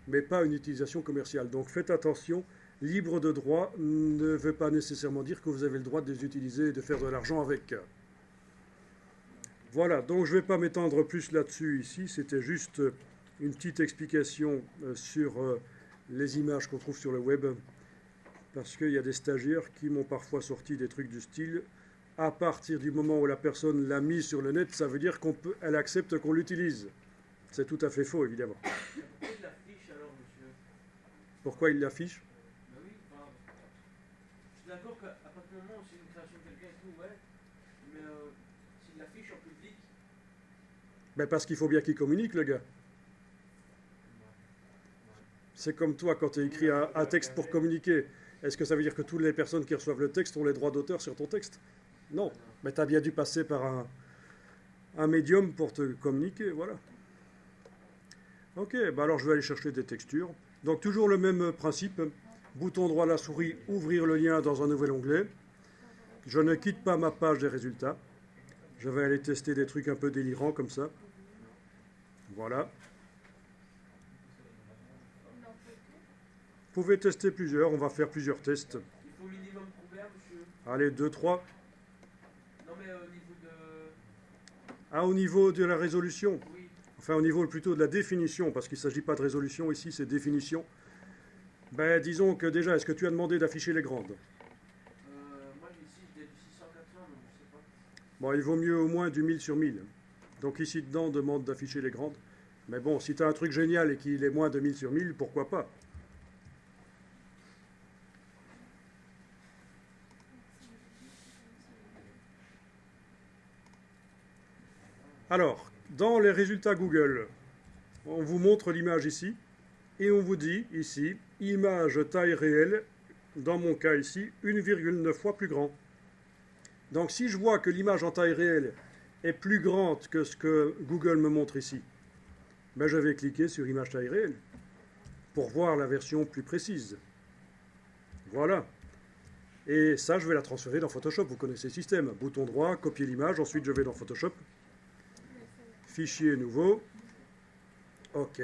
mais pas une utilisation commerciale. Donc faites attention, libre de droit ne veut pas nécessairement dire que vous avez le droit de les utiliser et de faire de l'argent avec. Voilà, donc je ne vais pas m'étendre plus là-dessus ici, c'était juste une petite explication sur les images qu'on trouve sur le web, parce qu'il y a des stagiaires qui m'ont parfois sorti des trucs du style à partir du moment où la personne l'a mis sur le net, ça veut dire qu'elle accepte qu'on l'utilise. C'est tout à fait faux, évidemment. Pourquoi il l'affiche alors, monsieur? Pourquoi il l'affiche? Ben oui, enfin, je suis d'accord qu'à partir du moment où c'est une création de quelqu'un et tout, ouais, mais s'il l'affiche en public, Ben parce qu'il faut bien qu'il communique, le gars. C'est comme toi, quand tu écris un texte pour communiquer. Est-ce que ça veut dire que toutes les personnes qui reçoivent le texte ont les droits d'auteur sur ton texte? Non. Mais tu as bien dû passer par un médium pour te communiquer, voilà. Ok, ben alors je vais aller chercher des textures. Donc toujours le même principe. Bouton droit de la souris, ouvrir le lien dans un nouvel onglet. Je ne quitte pas ma page des résultats. Je vais aller tester des trucs un peu délirants comme ça. Voilà. Vous pouvez tester plusieurs, on va faire plusieurs tests. il faut minimum combien, monsieur? Allez, 2, 3. Non, mais au niveau de. Ah, au niveau de la résolution. Oui, Enfin, au niveau plutôt de la définition, parce qu'il ne s'agit pas de résolution ici, c'est définition. Ben, disons que déjà, est-ce que tu as demandé d'afficher les grandes? moi ici j'ai du 600-400, donc je sais pas. Bon, il vaut mieux au moins du 1000 sur 1000. Donc ici dedans, on demande d'afficher les grandes. Mais bon, si tu as un truc génial et qu'il est moins de 1000 sur 1000, pourquoi pas? Alors, dans les résultats Google, on vous montre l'image ici, et on vous dit ici, image taille réelle, dans mon cas ici, 1,9 fois plus grand. Donc si je vois que l'image en taille réelle est plus grande que ce que Google me montre ici, ben je vais cliquer sur image taille réelle pour voir la version plus précise. Voilà. Et ça, je vais la transférer dans Photoshop. Vous connaissez le système. Bouton droit, copier l'image. Ensuite, je vais dans Photoshop. Fichier nouveau. OK.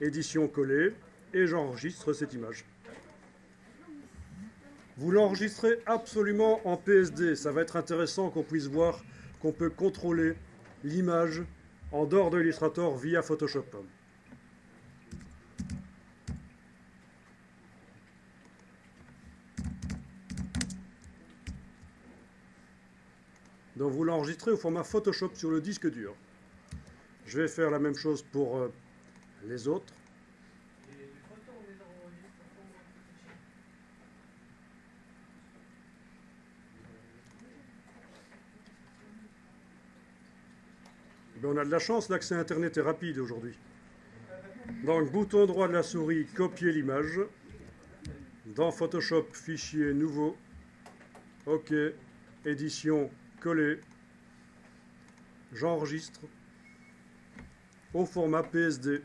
Édition collée. Et j'enregistre cette image. Vous l'enregistrez absolument en PSD. Ça va être intéressant qu'on puisse voir qu'on peut contrôler l'image en dehors de Illustrator via Photoshop. Donc vous l'enregistrez au format Photoshop sur le disque dur. Je vais faire la même chose pour les autres. Et les photos, on les enregistre en format fichier. Ben, on a de la chance, l'accès Internet est rapide aujourd'hui. Donc bouton droit de la souris, copier l'image. Dans Photoshop, fichier nouveau. OK. Édition collée. J'enregistre au format PSD.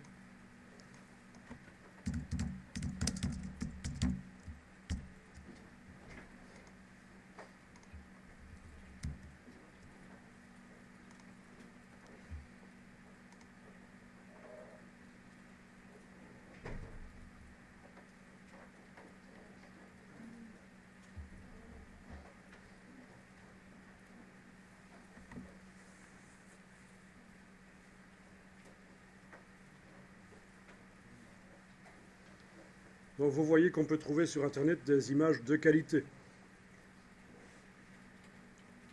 Donc vous voyez qu'on peut trouver sur Internet des images de qualité.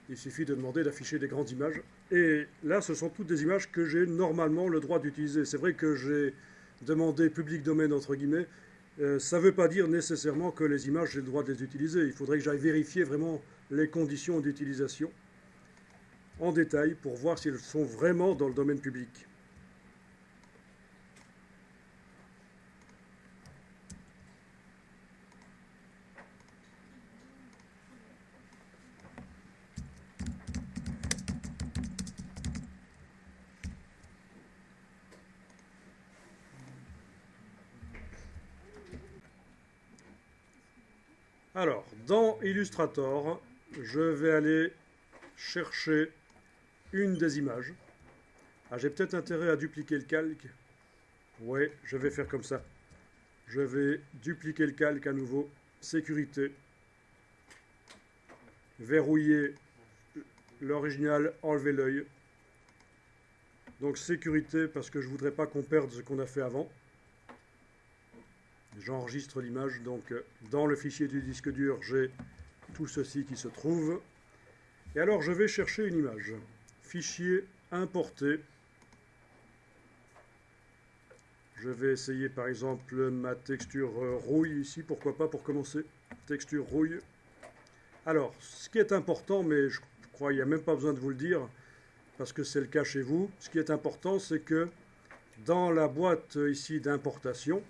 Il suffit de demander d'afficher des grandes images. Et là, ce sont toutes des images que j'ai normalement le droit d'utiliser. C'est vrai que j'ai demandé public domaine, entre guillemets. Ça ne veut pas dire nécessairement que les images, j'ai le droit de les utiliser. Il faudrait que j'aille vérifier vraiment les conditions d'utilisation en détail pour voir si elles sont vraiment dans le domaine public. Alors, dans Illustrator, je vais aller chercher une des images. Ah, j'ai peut-être intérêt à dupliquer le calque. Ouais, je vais faire comme ça. Je vais dupliquer le calque à nouveau. Sécurité. Verrouiller l'original, enlever l'œil. Donc sécurité parce que je ne voudrais pas qu'on perde ce qu'on a fait avant. J'enregistre l'image, donc dans le fichier du disque dur, j'ai tout ceci qui se trouve. Et alors je vais chercher une image. Fichier importé. Je vais essayer par exemple ma texture rouille ici, pourquoi pas pour commencer. Texture rouille. Alors, ce qui est important, mais je crois qu'il n'y a même pas besoin de vous le dire, parce que c'est le cas chez vous, ce qui est important, c'est que dans la boîte ici d'importation,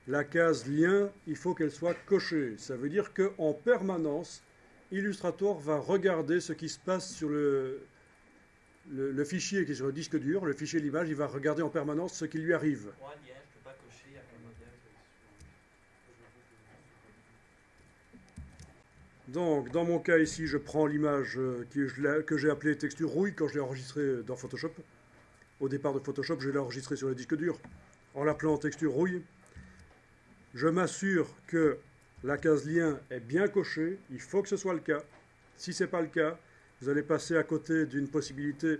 la case lien, il faut qu'elle soit cochée. Ça veut dire qu'en permanence, Illustrator va regarder ce qui se passe sur le fichier qui est sur le disque dur, le fichier de l'image, il va regarder en permanence ce qui lui arrive. Moi, lien, je ne peux pas cocher, il y a pas de modèle. Donc, dans mon cas ici, je prends l'image que j'ai appelée texture rouille quand je l'ai enregistrée dans Photoshop. Au départ de Photoshop, je l'ai enregistrée sur le disque dur en l'appelant texture rouille. Je m'assure que la case lien est bien cochée, il faut que ce soit le cas. Si ce n'est pas le cas, vous allez passer à côté d'une possibilité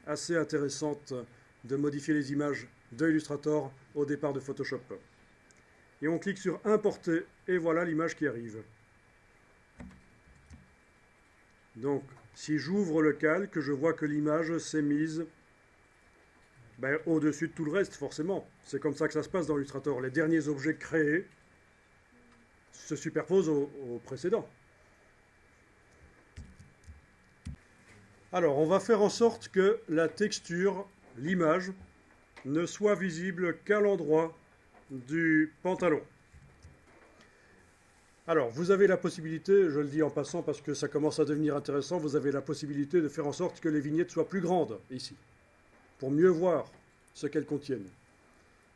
assez intéressante de modifier les images de Illustrator au départ de Photoshop. Et on clique sur Importer, et voilà l'image qui arrive. Donc, si j'ouvre le calque, je vois que l'image s'est mise au-dessus de tout le reste, forcément. C'est comme ça que ça se passe dans Illustrator. Les derniers objets créés se superposent aux précédents. Alors, on va faire en sorte que la texture, l'image, ne soit visible qu'à l'endroit du pantalon. Alors, vous avez la possibilité, je le dis en passant parce que ça commence à devenir intéressant, vous avez la possibilité de faire en sorte que les vignettes soient plus grandes, ici, pour mieux voir ce qu'elles contiennent.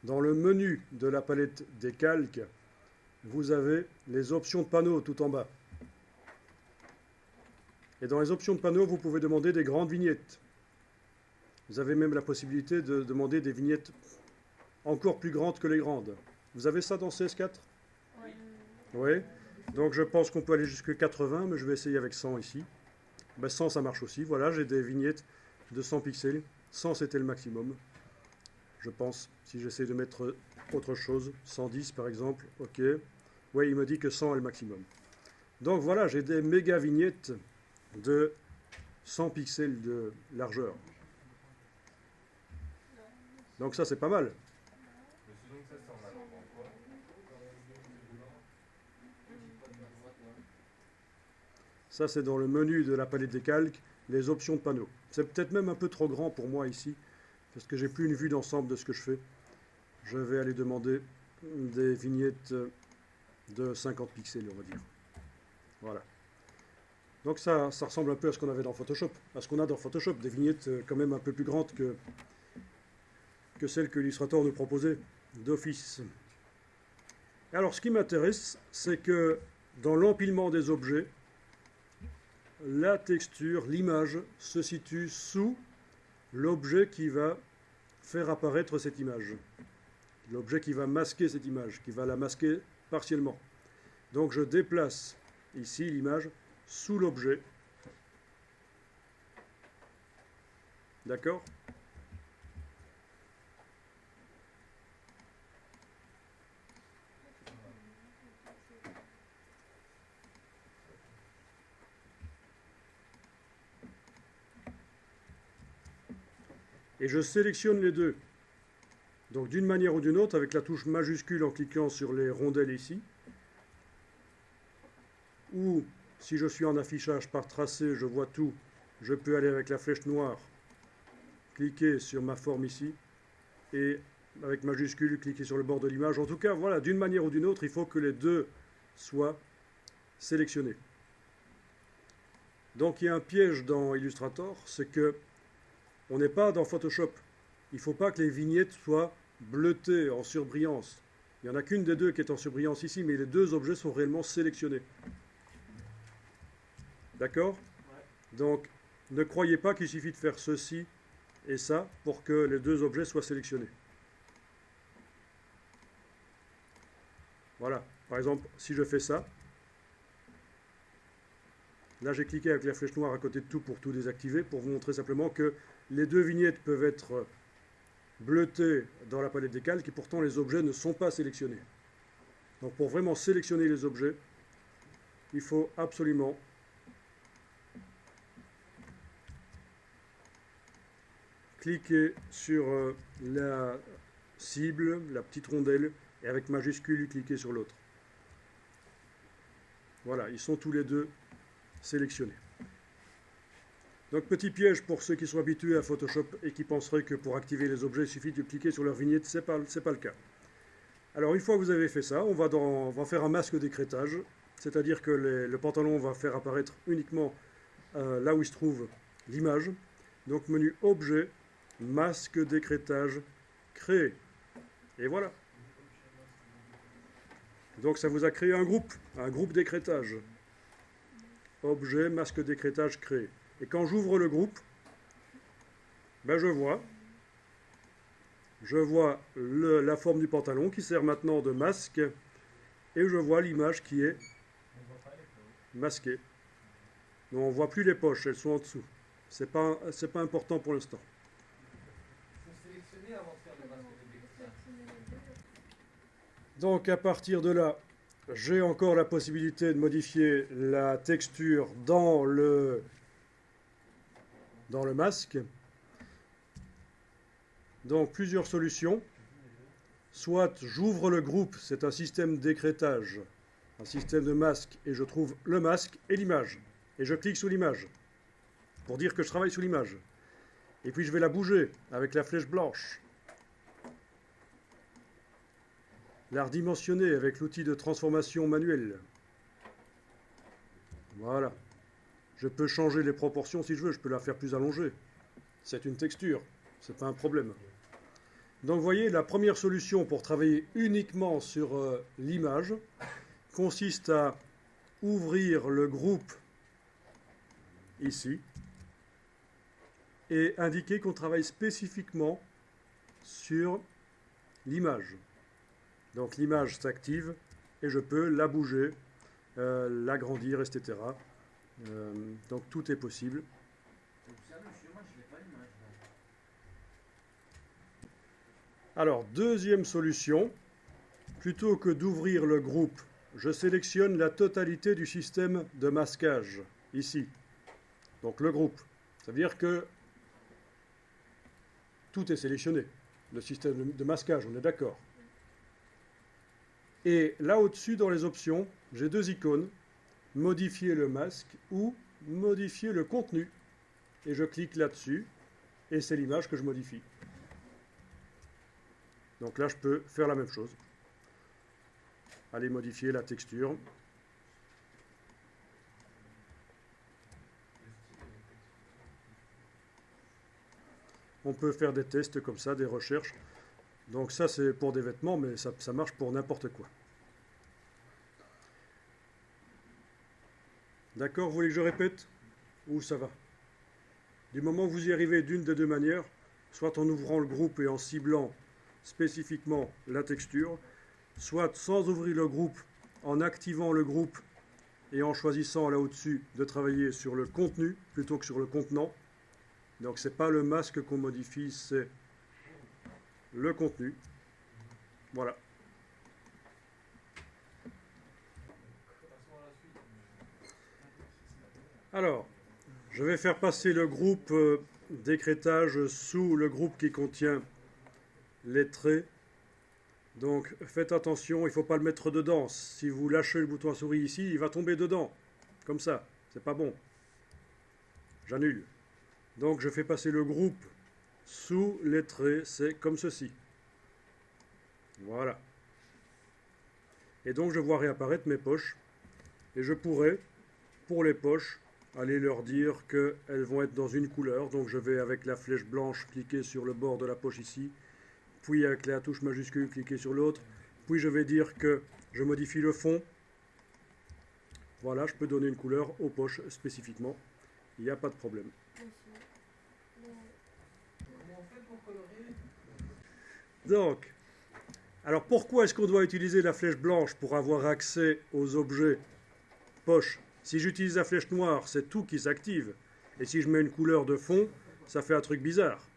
Dans le menu de la palette des calques, vous avez les options de panneaux tout en bas. Et dans les options de panneaux, vous pouvez demander des grandes vignettes. Vous avez même la possibilité de demander des vignettes encore plus grandes que les grandes. Vous avez ça dans CS4 ? Oui. Donc je pense qu'on peut aller jusqu'à 80, mais je vais essayer avec 100 ici. 100, ça marche aussi. Voilà, j'ai des vignettes de 100 pixels. 100, c'était le maximum. Je pense, si j'essaie de mettre autre chose, 110 par exemple, ok. Oui, il me dit que 100 est le maximum. Donc voilà, j'ai des méga vignettes de 100 pixels de largeur. Donc ça, c'est pas mal. Mais sinon, ça, c'est en allant dans quoi? Ça, c'est dans le menu de la palette des calques, les options de panneaux. C'est peut-être même un peu trop grand pour moi ici, parce que j'ai plus une vue d'ensemble de ce que je fais. Je vais aller demander des vignettes de 50 pixels, on va dire. Voilà. Donc ça ressemble un peu à ce qu'on avait dans Photoshop. À ce qu'on a dans Photoshop, des vignettes quand même un peu plus grandes que celles que Illustrator nous proposait d'office. Alors, ce qui m'intéresse, c'est que dans l'empilement des objets, la texture, l'image, se situe sous l'objet qui va faire apparaître cette image. L'objet qui va masquer cette image, qui va la masquer partiellement. Donc je déplace ici l'image sous l'objet. D'accord ? Et je sélectionne les deux. Donc d'une manière ou d'une autre, avec la touche majuscule en cliquant sur les rondelles ici, ou si je suis en affichage par tracé, je vois tout, je peux aller avec la flèche noire, cliquer sur ma forme ici, et avec majuscule, cliquer sur le bord de l'image. En tout cas, voilà, d'une manière ou d'une autre, il faut que les deux soient sélectionnés. Donc il y a un piège dans Illustrator, c'est que on n'est pas dans Photoshop. Il ne faut pas que les vignettes soient bleutées en surbrillance. Il n'y en a qu'une des deux qui est en surbrillance ici, mais les deux objets sont réellement sélectionnés. D'accord ? Donc, ne croyez pas qu'il suffit de faire ceci et ça pour que les deux objets soient sélectionnés. Voilà. Par exemple, si je fais ça, là j'ai cliqué avec la flèche noire à côté de tout pour tout désactiver, pour vous montrer simplement que les deux vignettes peuvent être bleutées dans la palette des calques et pourtant les objets ne sont pas sélectionnés. Donc pour vraiment sélectionner les objets, il faut absolument cliquer sur la cible, la petite rondelle, et avec majuscule, cliquer sur l'autre. Voilà, ils sont tous les deux sélectionnés. Donc petit piège pour ceux qui sont habitués à Photoshop et qui penseraient que pour activer les objets, il suffit de cliquer sur leur vignette, c'est pas le cas. Alors une fois que vous avez fait ça, on va faire un masque d'écrêtage, c'est-à-dire que le pantalon va faire apparaître uniquement là où il se trouve l'image. Donc menu Objet, masque d'écrêtage, créer. Et voilà. Donc ça vous a créé un groupe d'écrêtage. Objet, masque d'écrêtage, créé. Et quand j'ouvre le groupe, je vois la forme du pantalon qui sert maintenant de masque et je vois l'image qui est masquée. Mais on ne voit plus les poches, elles sont en dessous. C'est pas important pour l'instant. Il faut sélectionner avant de faire le masque de décryptage. Donc à partir de là, j'ai encore la possibilité de modifier la texture dans le masque. Donc plusieurs solutions. Soit j'ouvre le groupe, c'est un système d'écrêtage, un système de masque, et je trouve le masque et l'image. Et je clique sur l'image, pour dire que je travaille sur l'image. Et puis je vais la bouger avec la flèche blanche. La redimensionner avec l'outil de transformation manuelle. Voilà. Je peux changer les proportions si je veux, je peux la faire plus allongée. C'est une texture, c'est pas un problème. Donc vous voyez, la première solution pour travailler uniquement sur l'image consiste à ouvrir le groupe ici et indiquer qu'on travaille spécifiquement sur l'image. Donc l'image s'active et je peux la bouger, l'agrandir, etc. Donc tout est possible. Donc ça, monsieur, moi je n'ai pas l'image. Alors, deuxième solution, plutôt que d'ouvrir le groupe, je sélectionne la totalité du système de masquage, ici. Donc le groupe. Ça veut dire que tout est sélectionné, le système de masquage, on est d'accord. Et là au-dessus, dans les options, j'ai deux icônes, modifier le masque ou modifier le contenu. Et je clique là-dessus, et c'est l'image que je modifie. Donc là, je peux faire la même chose. Aller modifier la texture. On peut faire des tests comme ça, des recherches. Donc ça, c'est pour des vêtements, mais ça marche pour n'importe quoi. D'accord, vous voulez que je répète? Ou ça va? Du moment où vous y arrivez d'une des deux manières, soit en ouvrant le groupe et en ciblant spécifiquement la texture, soit sans ouvrir le groupe, en activant le groupe et en choisissant là au-dessus de travailler sur le contenu plutôt que sur le contenant. Donc ce n'est pas le masque qu'on modifie, c'est le contenu. Voilà. Alors, je vais faire passer le groupe d'écrêtage sous le groupe qui contient les traits. Donc faites attention, il ne faut pas le mettre dedans. Si vous lâchez le bouton à souris ici, il va tomber dedans. Comme ça, c'est pas bon. J'annule. Donc je fais passer le groupe sous les traits, c'est comme ceci. Voilà. Et donc je vois réapparaître mes poches. Et je pourrais, pour les poches, aller leur dire qu'elles vont être dans une couleur. Donc je vais avec la flèche blanche cliquer sur le bord de la poche ici. Puis avec la touche majuscule, cliquer sur l'autre. Puis je vais dire que je modifie le fond. Voilà, je peux donner une couleur aux poches spécifiquement. Il n'y a pas de problème. Comment on fait pour colorier? Donc, alors pourquoi est-ce qu'on doit utiliser la flèche blanche pour avoir accès aux objets poche? Si j'utilise la flèche noire, c'est tout qui s'active. Et si je mets une couleur de fond, ça fait un truc bizarre.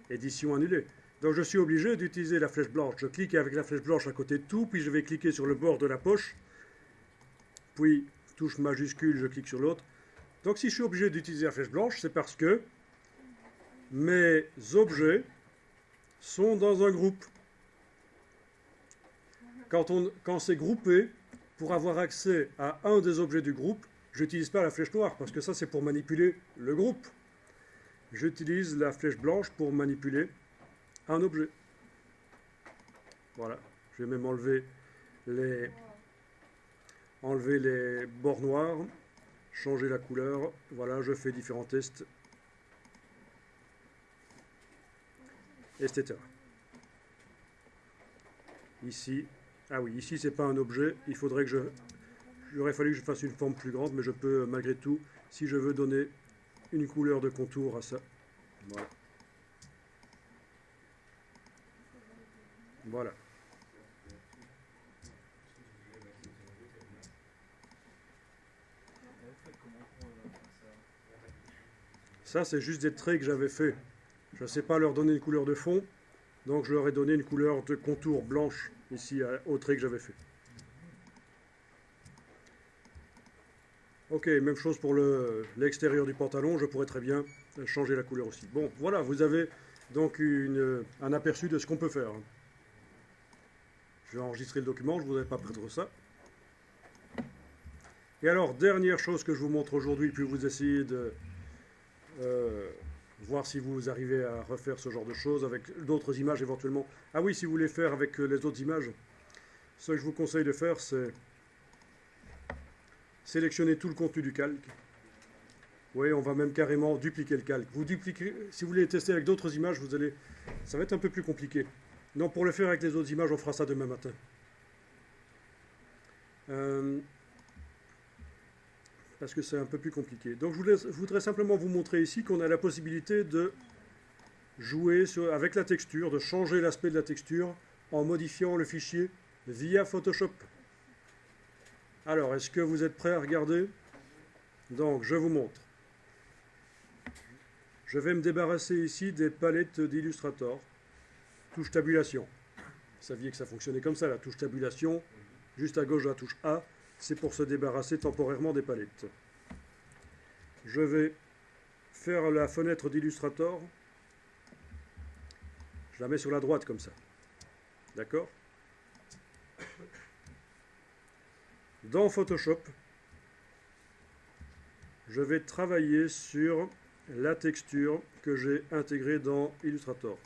Édition annulée. Donc je suis obligé d'utiliser la flèche blanche. Je clique avec la flèche blanche à côté de tout, puis je vais cliquer sur le bord de la poche. Puis, touche majuscule, je clique sur l'autre. Donc si je suis obligé d'utiliser la flèche blanche, c'est parce que mes objets sont dans un groupe. Quand c'est groupé, pour avoir accès à un des objets du groupe, je n'utilise pas la flèche noire, parce que ça c'est pour manipuler le groupe. J'utilise la flèche blanche pour manipuler un objet. Voilà, je vais même enlever les bords noirs, changer la couleur. Voilà, je fais différents tests, etc. Ici, ah oui, ici c'est pas un objet, il faudrait que j'aurais fallu que je fasse une forme plus grande, mais je peux malgré tout, si je veux donner une couleur de contour à ça. Voilà. Voilà. Ça, c'est juste des traits que j'avais fait. Je ne sais pas leur donner une couleur de fond, donc je leur ai donné une couleur de contour blanche ici aux traits que j'avais fait. Ok, même chose pour l'extérieur du pantalon, je pourrais très bien changer la couleur aussi. Bon, voilà, vous avez donc un aperçu de ce qu'on peut faire. Je vais enregistrer le document, je ne voudrais pas perdre ça. Et alors, dernière chose que je vous montre aujourd'hui, puis vous essayez de voir si vous arrivez à refaire ce genre de choses avec d'autres images éventuellement. Ah oui, si vous voulez faire avec les autres images, ce que je vous conseille de faire, c'est sélectionner tout le contenu du calque. Oui, on va même carrément dupliquer le calque. Vous dupliquez, si vous voulez tester avec d'autres images, ça va être un peu plus compliqué. Non, pour le faire avec les autres images, on fera ça demain matin. Parce que c'est un peu plus compliqué. Donc je voudrais simplement vous montrer ici qu'on a la possibilité de jouer avec la texture, de changer l'aspect de la texture en modifiant le fichier via Photoshop. Alors, est-ce que vous êtes prêts à regarder? Donc, je vous montre. Je vais me débarrasser ici des palettes d'Illustrator. Touche tabulation. Vous saviez que ça fonctionnait comme ça, la touche tabulation. Juste à gauche, la touche A. C'est pour se débarrasser temporairement des palettes. Je vais faire la fenêtre d'Illustrator. Je la mets sur la droite comme ça. D'accord? Dans Photoshop, je vais travailler sur la texture que j'ai intégrée dans Illustrator.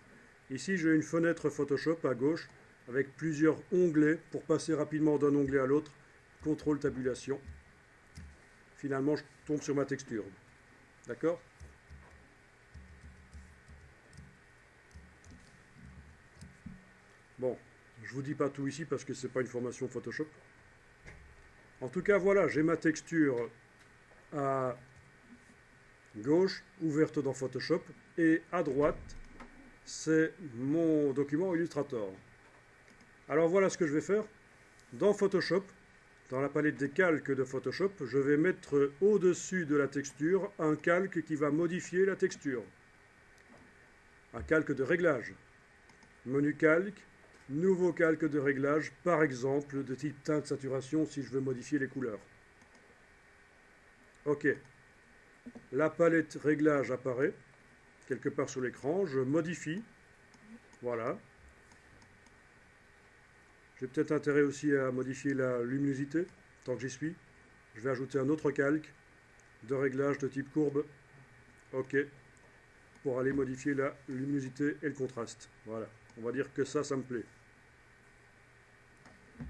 Ici, j'ai une fenêtre Photoshop à gauche avec plusieurs onglets pour passer rapidement d'un onglet à l'autre. Contrôle tabulation. Finalement, je tombe sur ma texture. D'accord? Bon, je ne vous dis pas tout ici parce que ce n'est pas une formation Photoshop. En tout cas, voilà, j'ai ma texture à gauche, ouverte dans Photoshop, et à droite, c'est mon document Illustrator. Alors voilà ce que je vais faire. Dans Photoshop, dans la palette des calques de Photoshop, je vais mettre au-dessus de la texture un calque qui va modifier la texture. Un calque de réglage. Menu calque, nouveau calque de réglage, par exemple de type teinte saturation si je veux modifier les couleurs. Ok. La palette réglage apparaît quelque part sur l'écran. Je modifie. Voilà. J'ai peut-être intérêt aussi à modifier la luminosité, tant que j'y suis. Je vais ajouter un autre calque de réglage de type courbe. OK. Pour aller modifier la luminosité et le contraste. Voilà. On va dire que ça me plaît.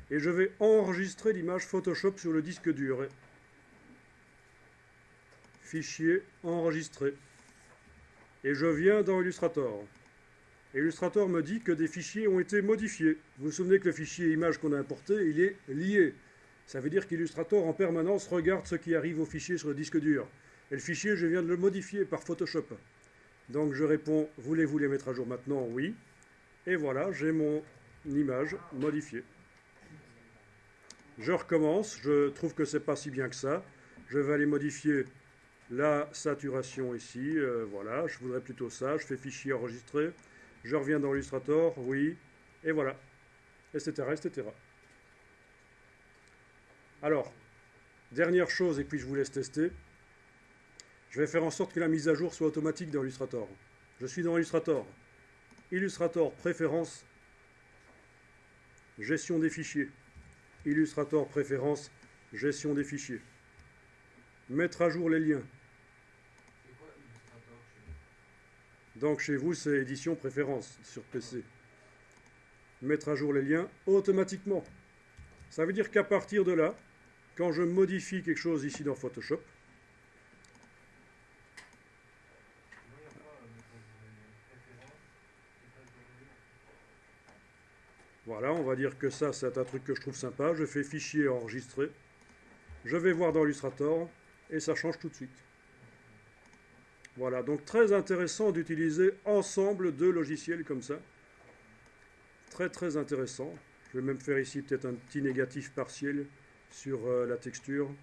Et je vais enregistrer l'image Photoshop sur le disque dur. Fichier enregistré. Et je viens dans Illustrator. Illustrator me dit que des fichiers ont été modifiés. Vous vous souvenez que le fichier image qu'on a importé, il est lié. Ça veut dire qu'Illustrator en permanence regarde ce qui arrive au fichier sur le disque dur. Et le fichier, je viens de le modifier par Photoshop. Donc je réponds, voulez-vous les mettre à jour maintenant? Oui. Et voilà, j'ai mon image modifiée. Je recommence, je trouve que c'est pas si bien que ça. Je vais aller modifier la saturation ici, voilà, je voudrais plutôt ça. Je fais fichier enregistré. Je reviens dans Illustrator, oui, et voilà, etc., etc. Alors, dernière chose, et puis je vous laisse tester. Je vais faire en sorte que la mise à jour soit automatique dans Illustrator. Je suis dans Illustrator. Illustrator, préférences, gestion des fichiers. Illustrator, préférences, gestion des fichiers. Mettre à jour les liens. C'est quoi Illustrator chez vous? Donc chez vous, c'est édition préférence sur PC. Mettre à jour les liens automatiquement. Ça veut dire qu'à partir de là, quand je modifie quelque chose ici dans Photoshop, Moi, il n'y a pas mettre à jour les préférences et pas jour les liens. voilà, on va dire que ça, c'est un truc que je trouve sympa. Je fais fichier enregistré. Je vais voir dans Illustrator et ça change tout de suite. Voilà, donc très intéressant d'utiliser ensemble deux logiciels comme ça. Très très intéressant. Je vais même faire ici peut-être un petit négatif partiel sur la texture.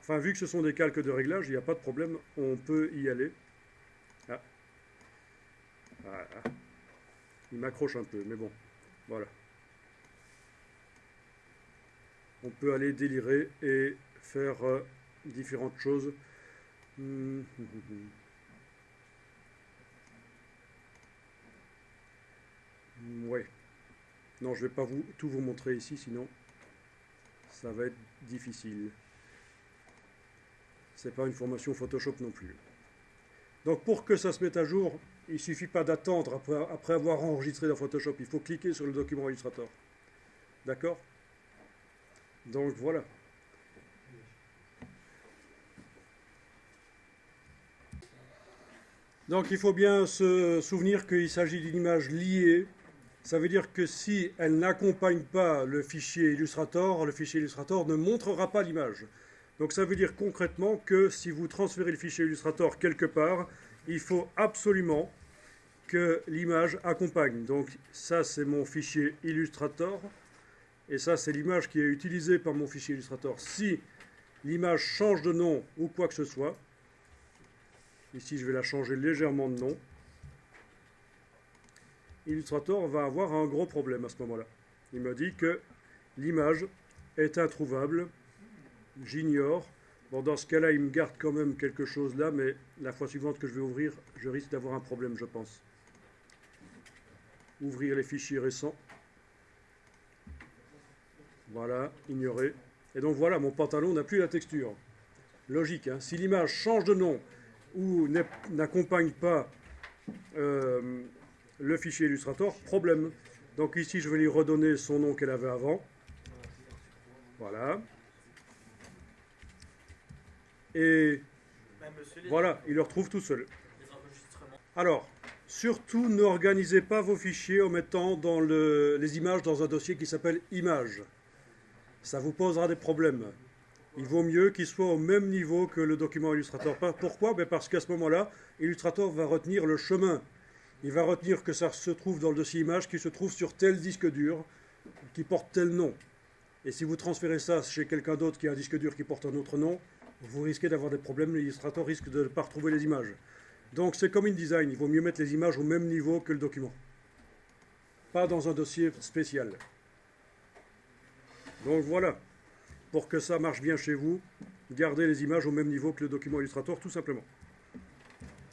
Enfin, vu que ce sont des calques de réglage, il n'y a pas de problème, on peut y aller. Ah. Voilà. Il m'accroche un peu, mais bon, voilà. on peut aller délirer et faire différentes choses. Ouais. Non, je ne vais pas tout vous montrer ici, sinon ça va être difficile. C'est pas une formation Photoshop non plus. Donc pour que ça se mette à jour, il ne suffit pas d'attendre après avoir enregistré dans Photoshop. Il faut cliquer sur le document Illustrator. D'accord? Donc voilà. Donc il faut bien se souvenir qu'il s'agit d'une image liée. Ça veut dire que si elle n'accompagne pas le fichier Illustrator ne montrera pas l'image. Donc ça veut dire concrètement que si vous transférez le fichier Illustrator quelque part, il faut absolument que l'image accompagne. Donc ça c'est mon fichier Illustrator et ça c'est l'image qui est utilisée par mon fichier Illustrator. Si l'image change de nom ou quoi que ce soit, ici je vais la changer légèrement de nom, Illustrator va avoir un gros problème à ce moment-là. Il me dit que l'image est introuvable, j'ignore. Bon, dans ce cas-là, il me garde quand même quelque chose là, mais la fois suivante que je vais ouvrir, je risque d'avoir un problème, je pense. Ouvrir les fichiers récents. Voilà, ignorer. Et donc voilà, mon pantalon n'a plus la texture. Logique, hein. Si l'image change de nom ou n'accompagne pas le fichier Illustrator, problème. Donc ici, je vais lui redonner son nom qu'elle avait avant. Voilà. Et voilà, il le retrouve tout seul. Alors, surtout n'organisez pas vos fichiers en mettant les images dans un dossier qui s'appelle images. Ça vous posera des problèmes. Il vaut mieux qu'il soit au même niveau que le document Illustrator. Pourquoi? Parce qu'à ce moment-là, Illustrator va retenir le chemin. Il va retenir que ça se trouve dans le dossier image qui se trouve sur tel disque dur qui porte tel nom. Et si vous transférez ça chez quelqu'un d'autre qui a un disque dur qui porte un autre nom, vous risquez d'avoir des problèmes. L'Illustrator risque de ne pas retrouver les images. Donc c'est comme InDesign, il vaut mieux mettre les images au même niveau que le document. Pas dans un dossier spécial. Donc voilà, pour que ça marche bien chez vous, gardez les images au même niveau que le document Illustrator, tout simplement.